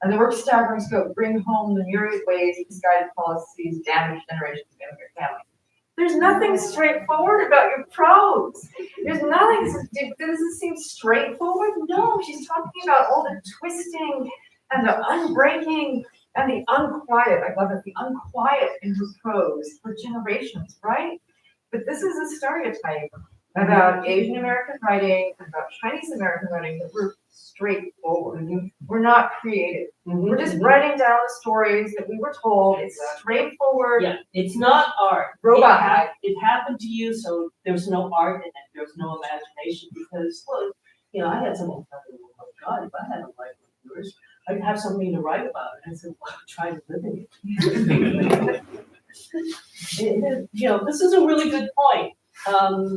and the work's staggering scope bring home the myriad ways misguided policies damage generations of immigrant families. There's nothing straightforward about your prose. There's nothing. Does it seem straightforward? No, she's talking about all the twisting and the unbreaking and the unquiet. I love it, the unquiet in her prose for generations, right? But this is a stereotype about Asian American writing and about Chinese American writing that we're straightforward. We're not creative. We're just writing down the stories that we were told. It's straightforward. Yeah, it's not art. Robot. It happened to you, so there's no art in it. There's no imagination because, look, I had someone tell me, oh my God, if I had a life like yours, I'd have something to write about. And I said, well, try to live in it. This is a really good point.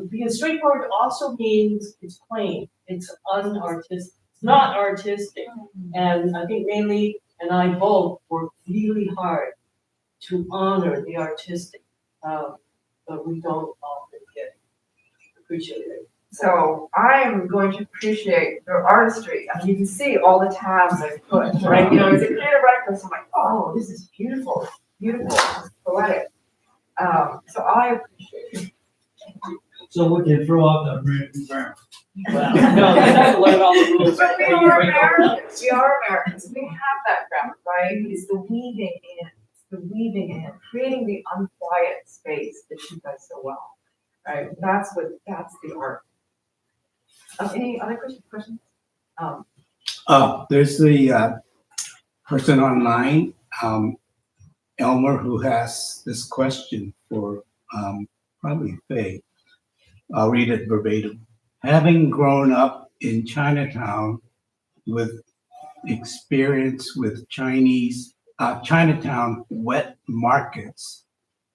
Because straightforward also means it's plain, it's unartistic, it's not artistic. And I think Mainly and I both work really hard to honor the artistic, but we don't often get appreciated. So I am going to appreciate their artistry. I mean, you can see all the tabs I put, right? You know, as a creative writer, I'm like, oh, this is beautiful, beautiful, it's poetic. So I appreciate it. So we can throw out the American grammar. Wow. No, you have to learn all the rules. But we before you are break all the Americans. We are Americans. We have that grammar, right? It's the weaving in, creating the unquiet space that she does so well, right? That's the art. Any other questions? There's the person online, Elmer, who has this question for probably Faye. I'll read it verbatim. Having grown up in Chinatown with experience with Chinatown wet markets,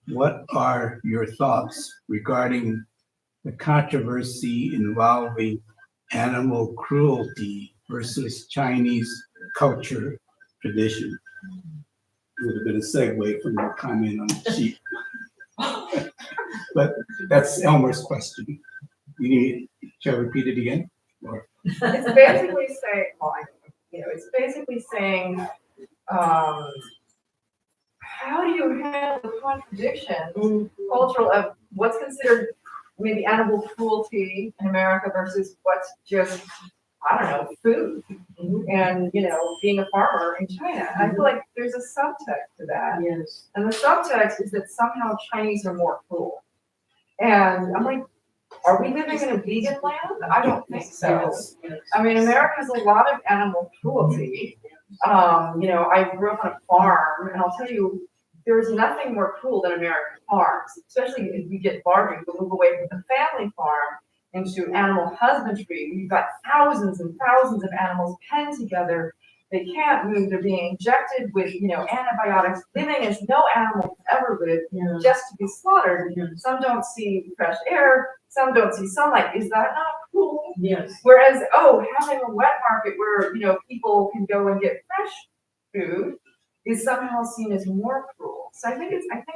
what are your thoughts regarding the controversy involving animal cruelty versus Chinese culture tradition? It would have been a segue from your comment on sheep. But that's Elmer's question. Shall I repeat it again? Or? It's basically saying, it's basically saying, how do you handle the contradiction, cultural of what's considered maybe animal cruelty in America versus what's just, I don't know, food, and being a farmer in China. I feel like there's a subtext to that. Yes. And the subtext is that somehow Chinese are more cruel. And I'm like, are we living in a vegan land? I don't think so. Yes. I mean, America has a lot of animal cruelty. I grew up on a farm, and I'll tell you, there's nothing more cruel than American farms, especially if we get larger, we move away from the family farm into animal husbandry. We've got thousands and thousands of animals penned together. They can't move. They're being injected with, antibiotics, living as no animal has ever lived, just to be slaughtered. Some don't see fresh air. Some don't see sunlight. Is that not cruel? Yes. Whereas, having a wet market where, people can go and get fresh food is somehow seen as more cruel. So I think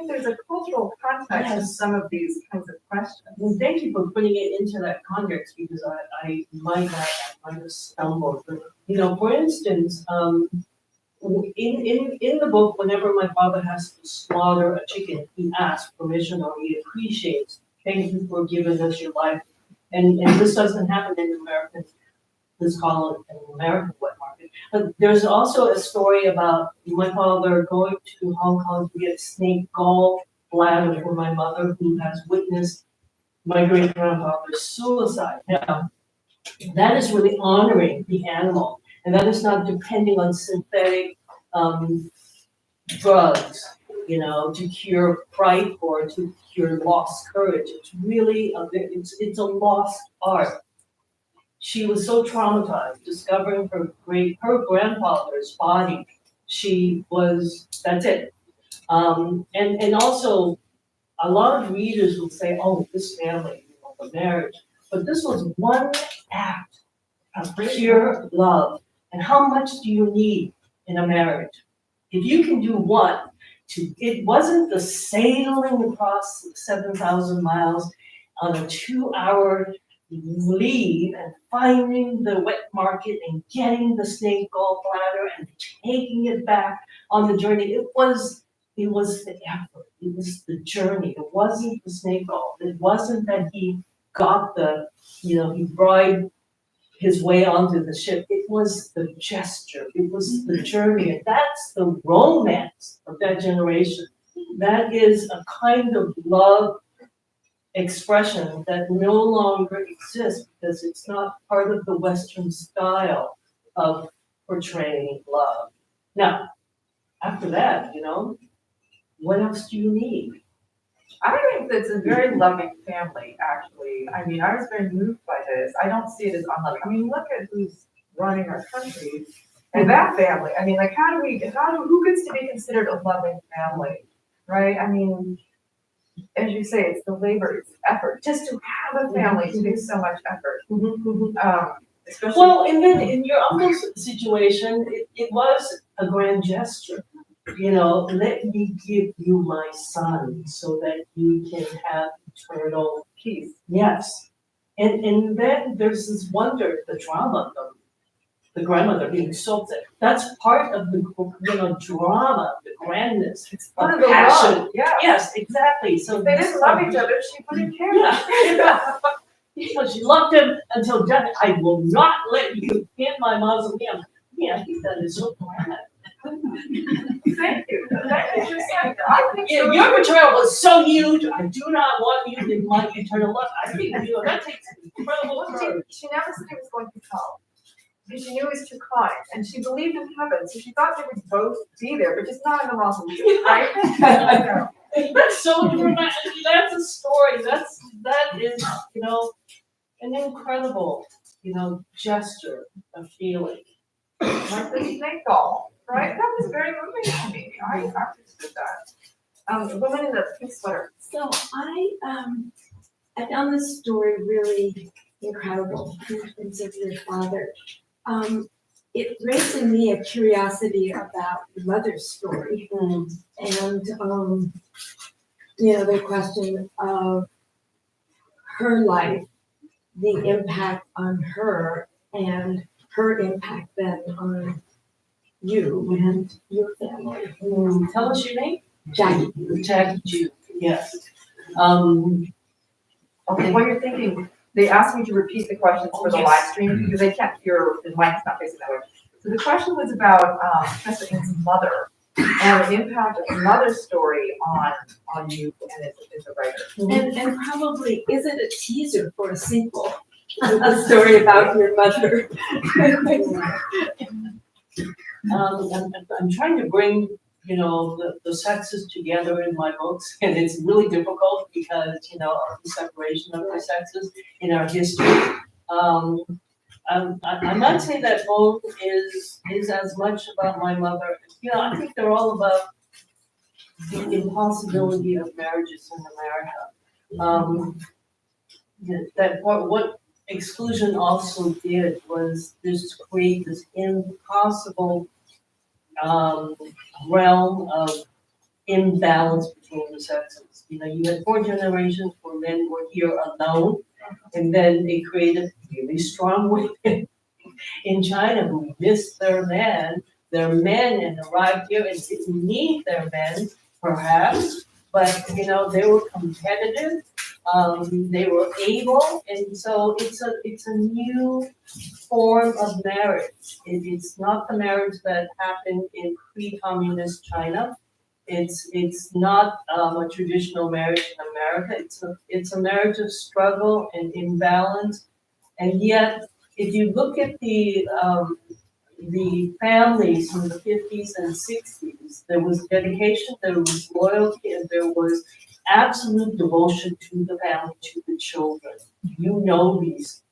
there's a cultural context to some of these kinds of questions. Well, thank you for putting it into that context, because I might have stumbled. But, for instance, in the book, whenever my father has to slaughter a chicken, he asks permission or he appreciates. Thank you for giving us your life. And this doesn't happen in American, let's call it an American wet market. But there's also a story about my father going to Hong Kong to get snake gallbladder for my mother, who has witnessed my great-grandfather's suicide. Now, that is really honoring the animal, and that is not depending on synthetic drugs, to cure fright or to cure lost courage. It's really it's a lost art. She was so traumatized discovering her grandfather's body. That's it. And also, a lot of readers will say, oh, this family, the marriage. But this was one act of pure love. And how much do you need in a marriage? If you can do one, it wasn't the sailing across 7,000 miles on a 2-hour leave and finding the wet market and getting the snake gallbladder and taking it back on the journey. It was the effort. It was the journey. It wasn't the snake gall. It wasn't that he got he bribed his way onto the ship. It was the gesture. It was the journey. And that's the romance of that generation. That is a kind of love expression that no longer exists because it's not part of the Western style of portraying love. Now, after that, what else do you need? I think that's a very loving family, actually. I mean, I was very moved by this. I don't see it as unloving. I mean, look at who's running our country and that family. I mean, like, who gets to be considered a loving family, right? I mean, as you say, it's the labor, it's the effort. Just to have a family takes so much effort. Especially. Well, and then in your uncle's situation, it was a grand gesture. Let me give you my son so that you can have eternal peace. Yes. And then there's this wonder, the drama of the grandmother being so upset. That's part of the, drama, the grandness, Part of of the passion. love, yeah. Yes, exactly, so. If they didn't love each other, she wouldn't care. Yeah. So she loved him until death. I will not let you in my mausoleum. Yeah, I think that is so grand. Thank you. Thank you for saying that. I think so. Your betrayal was so huge. I do not want you in my eternal love. I think that takes incredible courage. She never said he was going to hell. Because she knew he was too kind, and she believed in heaven, so she thought they would both be there, but just not in the mausoleum, right? That's so dramatic. That's a story. That is, an incredible, gesture of feeling. Like the snake doll, right? That was very moving to me. I understood that. The woman in the pink sweater. So I found this story really incredible in terms of your father. It raised in me a curiosity about your mother's story and the question of her life, the impact on her and her impact then on you and your family. Tell us your name. Jackie. Jackie Jew. Yes. Okay, while you're thinking, they asked me to repeat the questions for the live stream because they can't hear, the mic's not facing that way. So the question was about Professor Ng's mother and the impact of the mother's story on you and as a writer. And probably, is it a teaser for a sequel? The story about your mother. I'm trying to bring, the sexes together in my books, and it's really difficult because, of the separation of the sexes in our history. I might say that both is as much about my mother. I think they're all about the impossibility of marriages in America. What exclusion also did was just create this impossible realm of imbalance between the sexes. You had 4 generations where men were here alone, and then they created really strong women in China who missed their men and arrived here and didn't need their men, perhaps, but they were competitive. They were able, and so it's a new form of marriage. It's not the marriage that happened in pre-communist China. It's not a traditional marriage in America. It's a marriage of struggle and imbalance, and yet if you look at the families in the 50s and 60s, there was dedication, there was loyalty, and there was absolute devotion to the family, to the children. These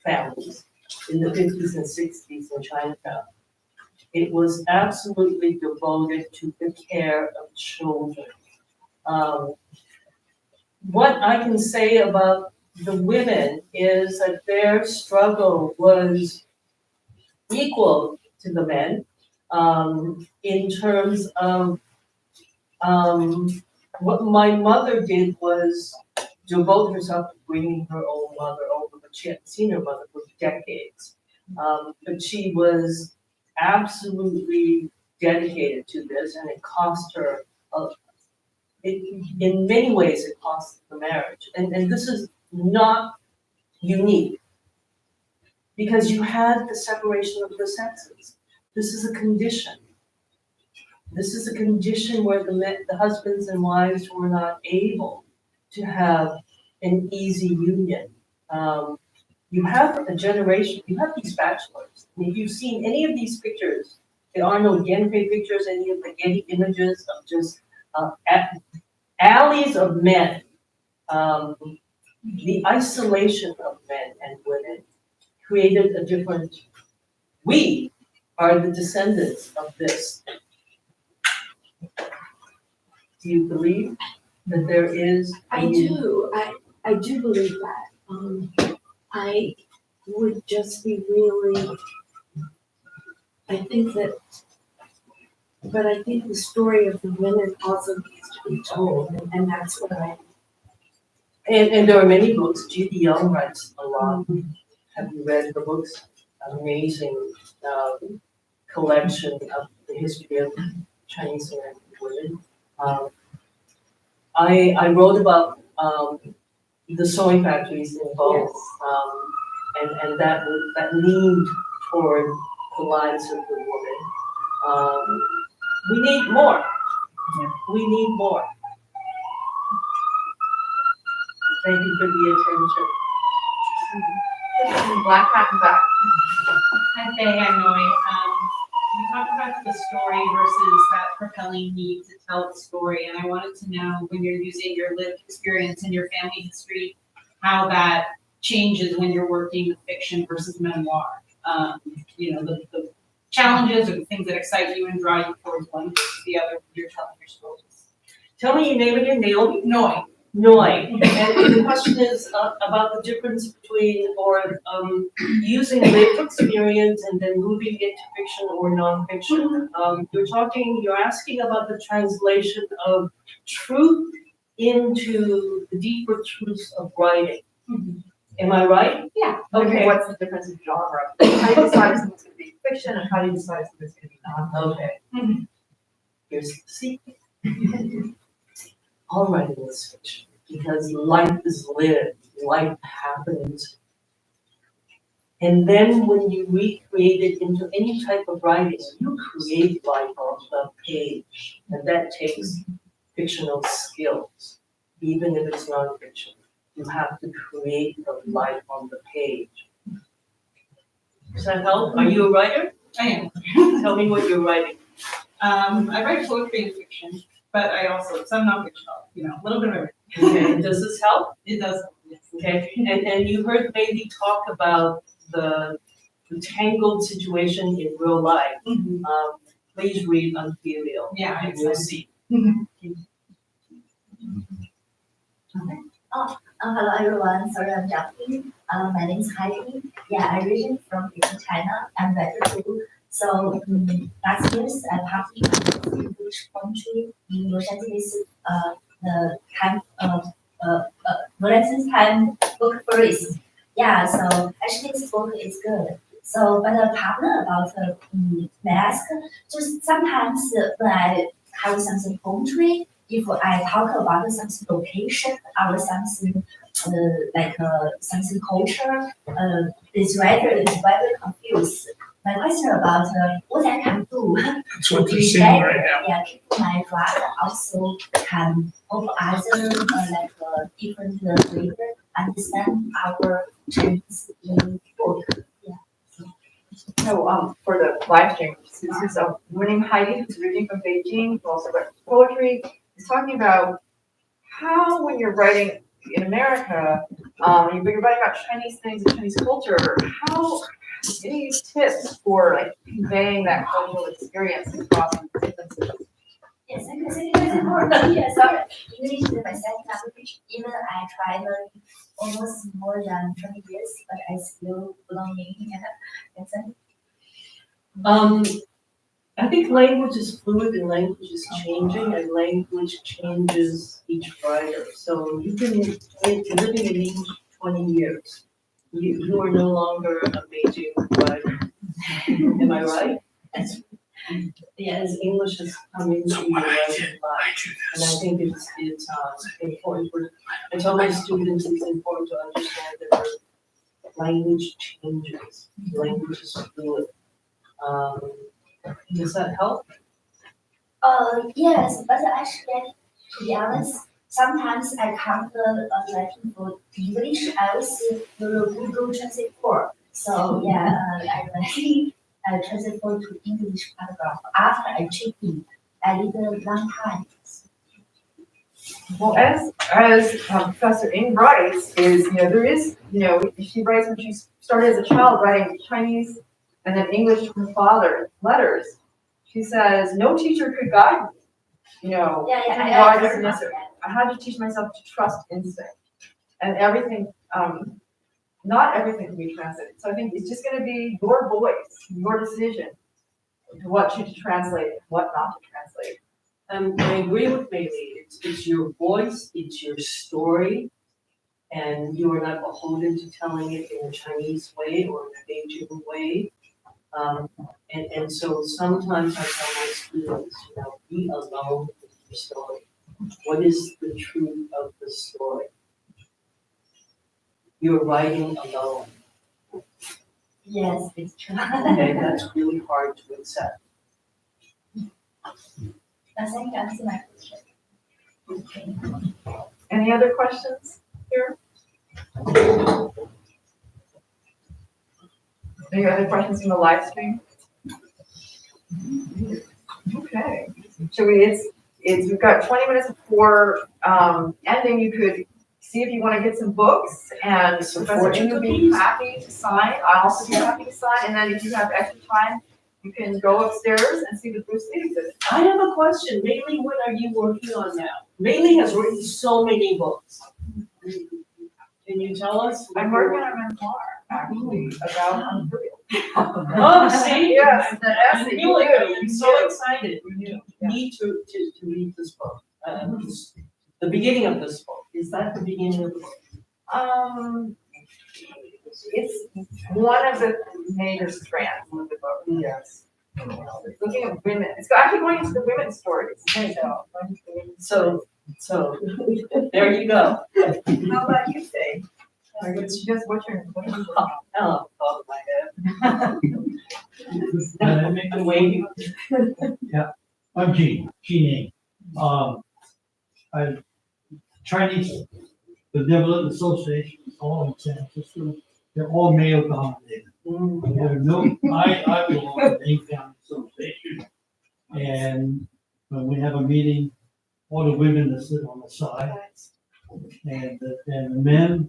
families in the 50s and 60s in Chinatown. It was absolutely devoted to the care of children. What I can say about the women is that their struggle was equal to the men in terms of what my mother did was devote herself to bringing her own mother over, but she hadn't seen her mother for decades. But she was absolutely dedicated to this, and it cost her, in many ways, it cost the marriage. And this is not unique, because you had the separation of the sexes. This is a condition. This is a condition where the husbands and wives were not able to have an easy union. You have a generation, you have these bachelors. And if you've seen any of these pictures, there are no Genfei pictures, any of the Getty images of just alleys of men, the isolation of men and women created a different, we are the descendants of this. Do you believe that there is? I do. I do believe that. I would just be really. I think the story of the women also needs to be told, and that's what I'm And there are many books. G.D. Young writes a lot. Have you read the books? Amazing collection of the history of Chinese American women. I wrote about the sewing factories in both, and that leaned toward the lives of the women. We need more. We need more. Thank you for the attention. Black hat and back. Hi, Fae Myenne Ng. You talked about the story versus that propelling need to tell the story, and I wanted to know, when you're using your lived experience and your family history, how that changes when you're working with fiction versus memoir. The challenges or the things that excite you and draw you towards one versus the other when you're telling your stories. Tell me your name again, Naomi? Noi. Noi. And the question is about the difference between using lived experience and then moving into fiction or nonfiction. You're asking about the translation of truth into the deeper truths of writing. Am I right? Yeah. Okay. What's the difference in genre? How do you decide if something's going to be fiction and how do you decide if something's going to be non-fiction? Okay. Here's the secret. All writing is fiction because life is lived, life happens. And then when you recreate it into any type of writing, you create life on the page. And that takes fictional skills, even if it's nonfiction. You have to create the life on the page. Does that help? Are you a writer? I am. Tell me what you're writing. I write poetry and fiction, but I also, some nonfiction, a little bit of everything. Okay, does this help? It does. Yes. Okay, and you heard Bailey talk about the tangled situation in real life. Please read Unfilial. Yeah, and you'll see. Hello everyone, sorry I'm jumping. My name is Heidi. Yeah, I originally from China. I'm better too. So last year I published English poetry in Los Angeles, the time Valentine's time book series. Yeah, so actually this book is good. So, but the problem about mask, just sometimes when I have something poetry, if I talk about something location or something something culture, it's rather confused. My question about what I can do That's what they're saying right now. Yeah, keep my draft also can help other different reader understand our Chinese book. Yeah. So for the live stream, this is a woman named Heidi who's originally from Beijing, who also writes poetry. Is talking about how when you're writing in America, when you're writing about Chinese things and Chinese culture, how any tips for conveying that cultural experience across differences? Yes, I consider it important. Yeah, sorry. English is my second language. Even I tried learning almost more than 20 years, but I still learning. I think language is fluid and language is changing and language changes each writer. So you can be living in English 20 years. You are no longer a Beijing writer. Am I right? Yes, English is coming to your writing life. And I think it's important for, I tell my students it's important to understand that language changes. Language is fluid. Does that help? Yes, but actually, to be honest, sometimes I can't writing for English. I also use Google Translate for. So yeah, I write translate for to English paragraph. After I check in, I need a long time. Well, as Professor Ng writes, there is, she writes when she started as a child writing Chinese and then English from her father, letters. She says, no teacher could guide me. I had to teach myself to trust instinct. And everything, not everything can be translated. So I think it's just going to be your voice, your decision, what to translate, what not to translate. I agree with Bailey. It's your voice, it's your story, and you are not beholden to telling it in a Chinese way or in a Beijing way. And so sometimes I tell my students, be alone with your story. What is the truth of the story? You're writing alone. Yes, it's true. Okay, that's really hard to accept. Does that answer my question? Any other questions here? Any other questions in the live stream? Okay, so we've got 20 minutes before ending. You could see if you want to get some books, and Professor Ng would be happy to sign. I'll also be happy to sign, and then if you have extra time, you can go upstairs and see the Bruce Lee exhibit. I have a question. Maylee, what are you working on now? Maylee has written so many books. Can you tell us? I'm working on a memoir, actually, about Unreal. Oh, see? Yes, the essay. I'm really good. I'm so excited. You need to read this book. The beginning of this book. Is that the beginning of the book? It's one of the major strands of the book. Yes. Looking at women. It's actually going into the women's stories. So there you go. How about you, Faye? What's your Oh, my head. I'm waiting. Yeah, I'm Gene Ng. I Chinese Benevolent Association is all in San Francisco. They're all male dominated. There are no, I belong to the Ng Family Association. And when we have a meeting, all the women that sit on the side, and the men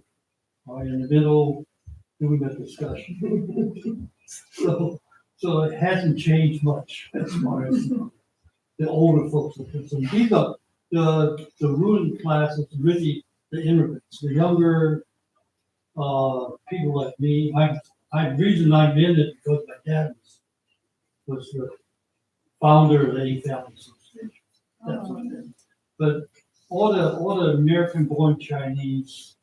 are in the middle doing the discussion. So it hasn't changed much as far as the older folks are concerned. These are the ruling class is really the immigrants, the younger people like me. The reason I'm in it because my dad was the founder of the Ng Family Association. That's what it is. But all the American-born Chinese,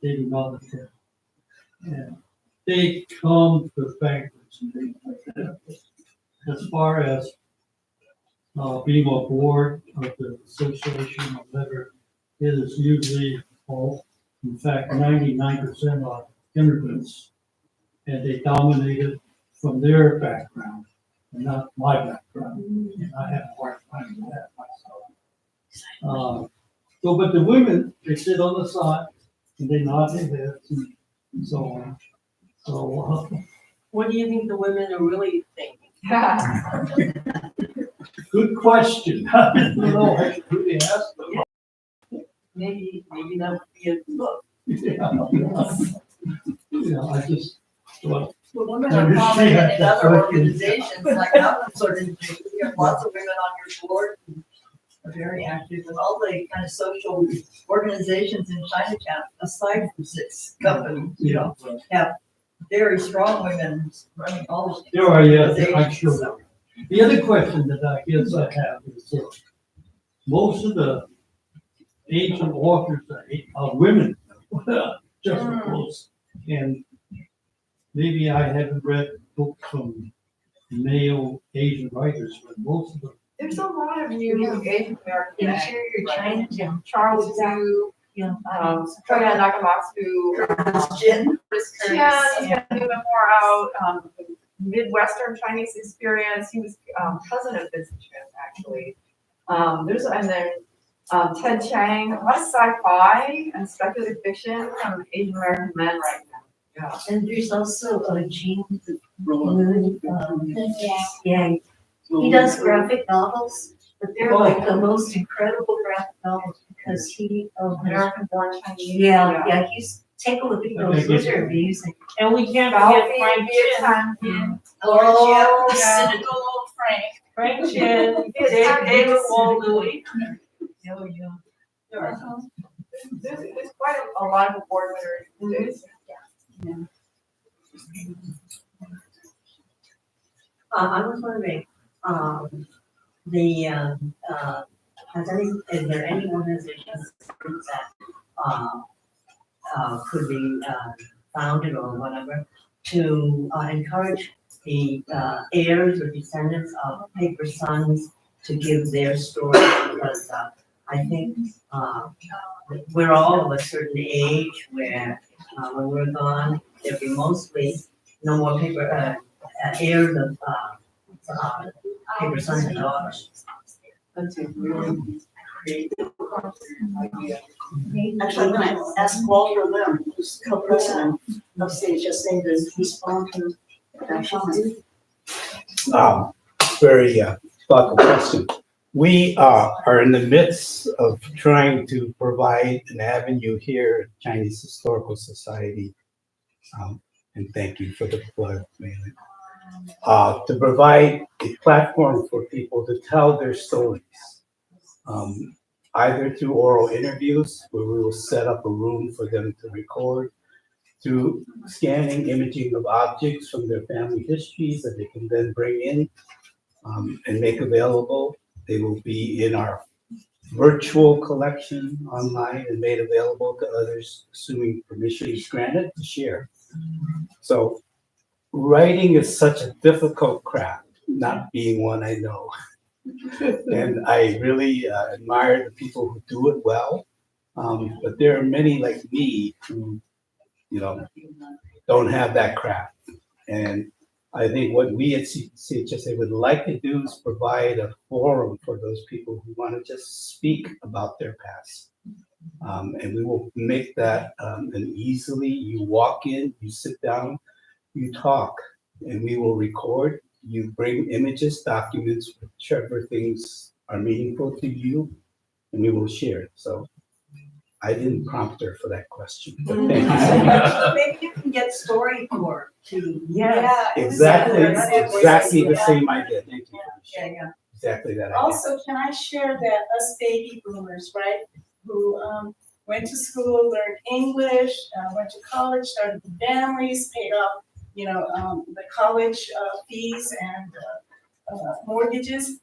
they do not attend. And they come to banquets and things like that. As far as being on board of the association or whatever, it is usually all, in fact, 99% are immigrants, and they dominated from their background and not my background. And I have a hard time with that myself. But the women, they sit on the side and they nod their heads and so on. So, what do you think the women are really thinking? Good question. I don't know. I should really ask them. Maybe that would be a book. Yeah, I just thought. Well, women are prominent in other organizations like Outcomes Organization. You have lots of women on your board who are very active in all the kind of social organizations in Chinatown, aside from 6 companies, have very strong women running all of There are, yeah, I'm organizations. sure. The other question that I guess I have is most of the Asian authors are women, just close. And maybe I haven't read books from male Asian writers, but most of them. There's a lot of new Asian American. Interior Chinatown. Charles Wu, Toya Nakamatsu, Jin. Chris Chen, he's got a new memoir out, Midwestern Chinese experience. He was cousin of Vincent Chen, actually. And then Ted Chiang, a lot of sci-fi and speculative fiction from Asian American men right now. Yeah. And there's also a Jean Yeah. He does graphic novels, but they're like the most incredible graphic novels because he American-born Chinese. yeah, he's take a look at those. Those are amazing. And we can't Balfi, forget Frank Chin. Oh, yeah. cynical old Frank. Frank Chin, David Wall Louis. Oh, yeah. There's quite a lot of award winners these days. I was wondering, is there any organizations that could be founded or whatever to encourage the heirs or descendants of paper sons to give their story, because I think we're all of a certain age where when we're gone, there'll be mostly no more paper heirs of paper sons and daughters. That's a really creative idea. Actually, I'm gonna ask Walter Lim, who's co-president of CHSA, to respond to that comment. Very thoughtful question. We are in the midst of trying to provide an avenue here at Chinese Historical Society, and thank you for the plug, Megan, to provide a platform for people to tell their stories, either through oral interviews, where we will set up a room for them to record, through scanning, imaging of objects from their family histories that they can then bring in and make available. They will be in our virtual collection online and made available to others, assuming permission is granted to share. So writing is such a difficult craft, not being one I know. And I really admire the people who do it well. But there are many like me who, don't have that craft. And I think what we at CHSA would like to do is provide a forum for those people who want to just speak about their past. And we will make that an easily, you walk in, you sit down, you talk, and we will record. You bring images, documents, whichever things are meaningful to you, and we will share it. So I didn't prompt her for that question, but thank you so much. Maybe you can get StoryCorps to. Exactly the same idea. Thank you. Yeah. Exactly that idea. Also, can I share that us baby boomers, right, who went to school, learned English, went to college, started families, paid off, the college fees and mortgages.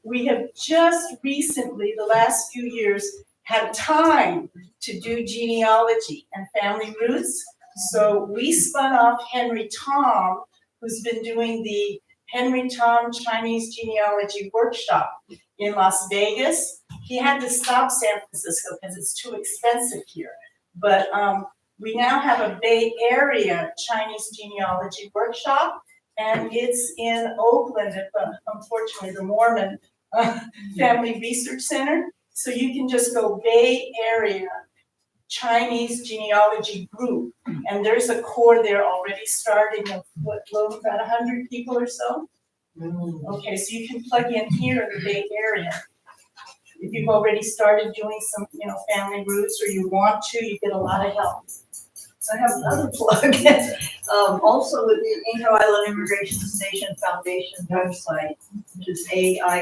We have just recently, the last few years, had time to do genealogy and family roots. So we spun off Henry Tom, who's been doing the Henry Tom Chinese Genealogy Workshop in Las Vegas. He had to stop San Francisco because it's too expensive here. But we now have a Bay Area Chinese Genealogy Workshop, and it's in Oakland at unfortunately, the Mormon Family Research Center. So you can just go Bay Area Chinese Genealogy Group, and there's a core there already starting of about 100 people or so. Okay, so you can plug in here in the Bay Area. If you've already started doing some, family roots, or you want to, you get a lot of help. I have another plug. Also with the Angel Island Immigration Station Foundation website, which is AIISF.org.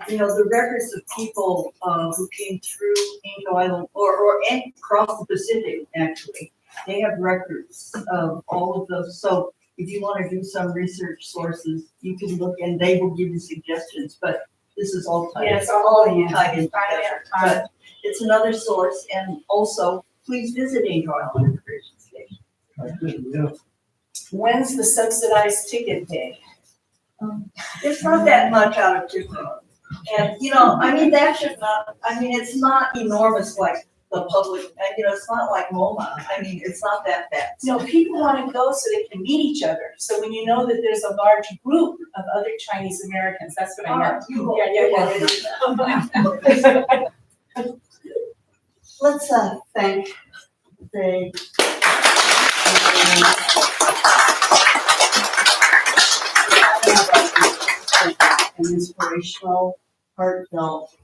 The records of people who came through Angel Island or across the Pacific, actually, they have records of all of those. So if you want to do some research sources, you can look and they will give you suggestions, but this is all tied. Yes, all tied in together. But it's another source, and also please visit Angel Island Immigration Station. When's the subsidized ticket day? It's not that much out of 2 months. And, that should not, it's not enormous like the public, it's not like MoMA. It's not that bad. No, people want to go so they can meet each other. So when you know that there's a large group of other Chinese Americans, that's what I meant. Yeah. Let's thank the an inspirational, heartfelt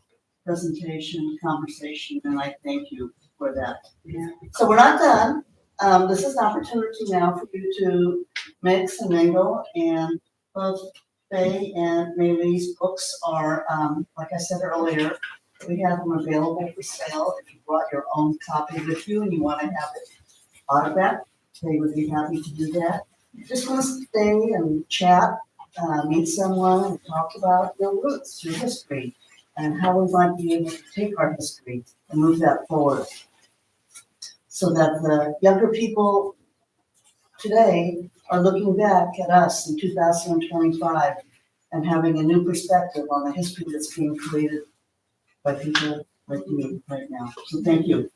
presentation, conversation, and I thank you for that. So we're not done. This is an opportunity now for you to mix and mingle, and both Fae and Mei Li's books are, like I said earlier, we have them available for sale. If you brought your own copy with you and you want to have it autographed, they would be happy to do that. Just want to stay and chat, meet someone, and talk about your roots, your history. and how we might be able to take our history and move that forward. So that the younger people today are looking back at us in 2025 and having a new perspective on the history that's being created by people like me right now. So thank you.